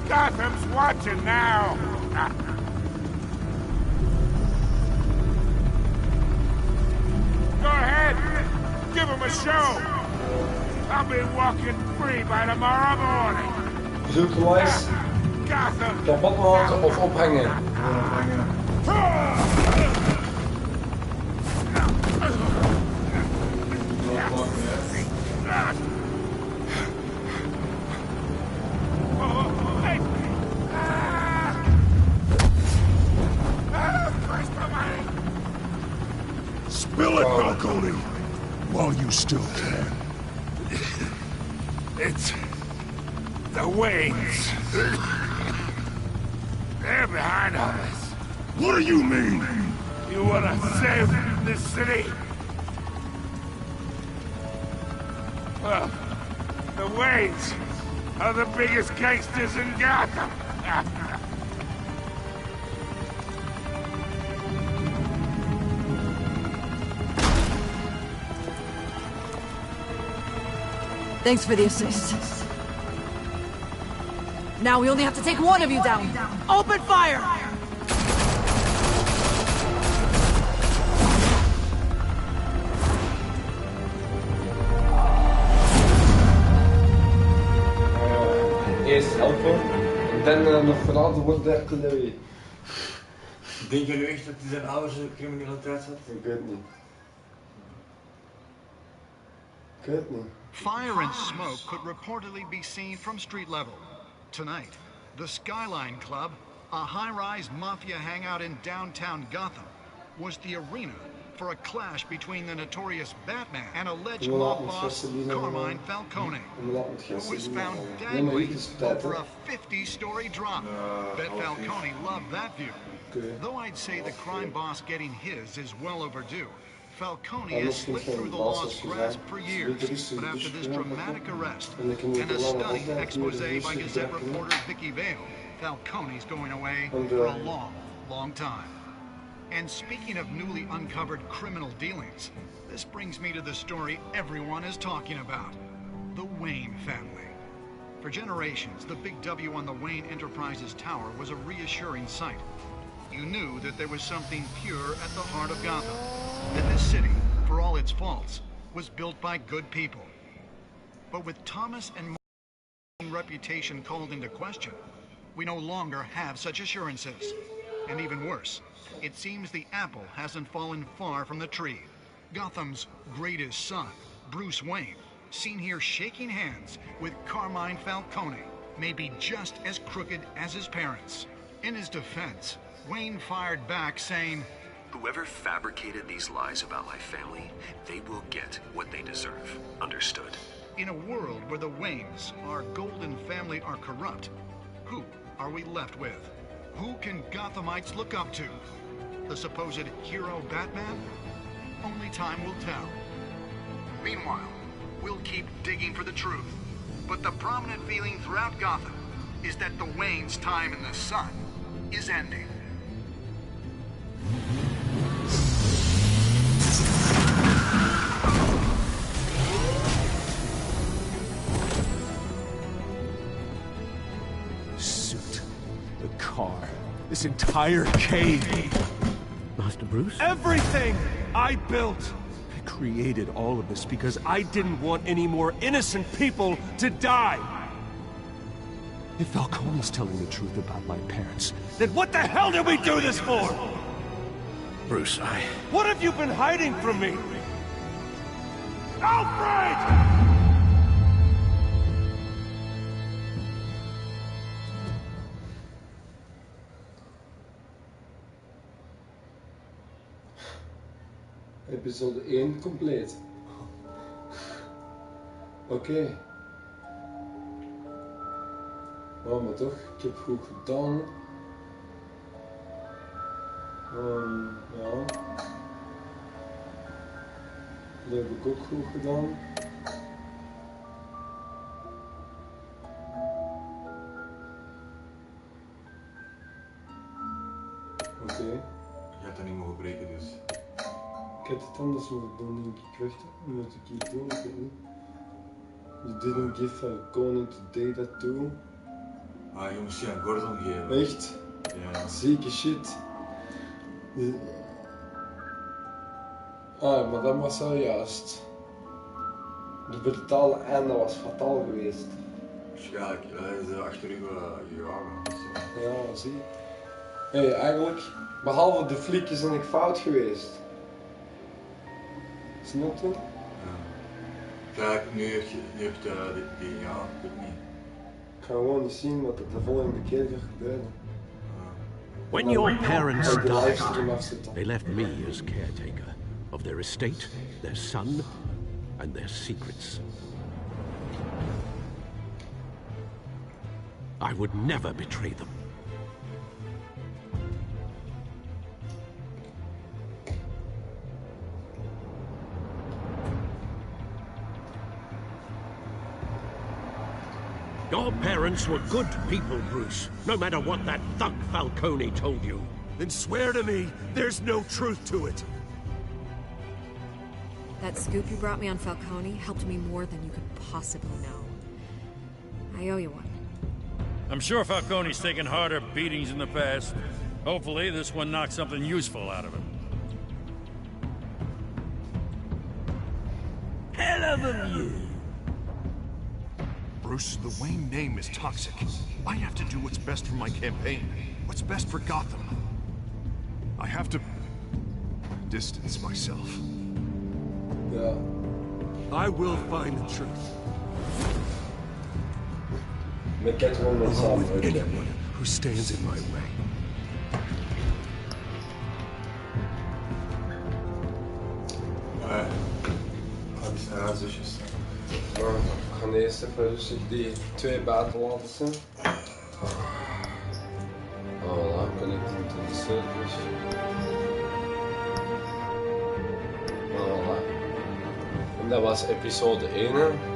Gotham's watching now. Go ahead. Give him a show. I'll be walking free by tomorrow morning. Bezoeklijst. Kapot maken of ophangen. Spill it, Falcone, while you still can. It's the Waynes. They're behind all this. What do you mean? You wanna save this city? Well, the Waynes are the biggest gangsters in Gotham. Thanks for the assist. Now we only have to take one of you down. Open fire! Eerst helpen en dan nog verlaten wordt der artillerie. Denk je nu echt dat hij zijn ouders criminaliteit had? Ik weet niet. Ik weet niet. Fire and smoke could reportedly be seen from street level. Tonight, the Skyline Club, a high-rise mafia hangout in downtown Gotham, was the arena for a clash between the notorious Batman and alleged mob boss Carmine Falcone, who was found dangling over a 50-story drop. Bet Falcone loved that view. Though I'd say the crime boss getting his is well overdue, Falcone has slipped through the law's grasp for years, but after this dramatic arrest and a stunning expose by Gazette reporter Vicky Vale, Falcone's going away for a long, long time. And speaking of newly uncovered criminal dealings, this brings me to the story everyone is talking about, the Wayne family. For generations, the big W on the Wayne Enterprises Tower was a reassuring sight. You knew that there was something pure at the heart of Gotham, that this city, for all its faults, was built by good people. But with Thomas and Martin's reputation called into question, we no longer have such assurances. And even worse, it seems the apple hasn't fallen far from the tree. Gotham's greatest son, Bruce Wayne, seen here shaking hands with Carmine Falcone, may be just as crooked as his parents. In his defense, Wayne fired back saying, "Whoever fabricated these lies about my family, they will get what they deserve. Understood?" In a world where the Waynes, our golden family, are corrupt, who are we left with? Who American Gothamites look up to? The supposed hero Batman? Only time will tell. Meanwhile, we'll keep digging for the truth. But the prominent feeling throughout Gotham is that the Wayne's time in the sun is ending. Suit. The car. This entire cave. Master Bruce? Everything I built! I created all of this because I didn't want any more innocent people to die! If Falcone's telling the truth about my parents, then what the hell did we do this for? Bruce, What have you been hiding from me? Alfred! Episode 1 compleet. Oké. Oh, maar toch, ik heb goed gedaan. Ja. Dat heb ik ook goed gedaan. Oké. Je gaat dat niet mogen breken, dus. Ik had het anders moeten doen, denk ik. Wacht, moet ik iets doen? Ik weet niet. You didn't give Falcone today that too. Ah, je moest je aan Gordon geven. Echt? Ja. Zieke shit. Ah, maar dat was wel juist. De brutale einde was fataal geweest. Waarschijnlijk, hij is achter u gejaagd. Ja, zie je. Hey, eigenlijk, behalve de flik is ik fout geweest. Snap je? Kijk, nu heeft die ja, ik weet niet. Ik ga gewoon niet zien wat er de volgende keer gaat gebeuren. When your parents de died, livestream afzetten. they left me as caretaker of their estate, their son, and their secrets. I would never betray them. Your parents were good people, Bruce, no matter what that thug Falcone told you. Then swear to me there's no truth to it. That scoop you brought me on Falcone helped me more than you could possibly know. I owe you one. I'm sure Falcone's taken harder beatings in the past. Hopefully, this one knocks something useful out of him. Hell of a view. Bruce, the Wayne name is toxic. I have to do what's best for my campaign. What's best for Gotham. I have to distance myself. Yeah. I will find the truth. Along with anyone who stands in my way. Zusjes. We gaan eerst even rustig die twee buiten laten zijn. Voilà, connecting to the servers. Voilà. En dat was episode 1.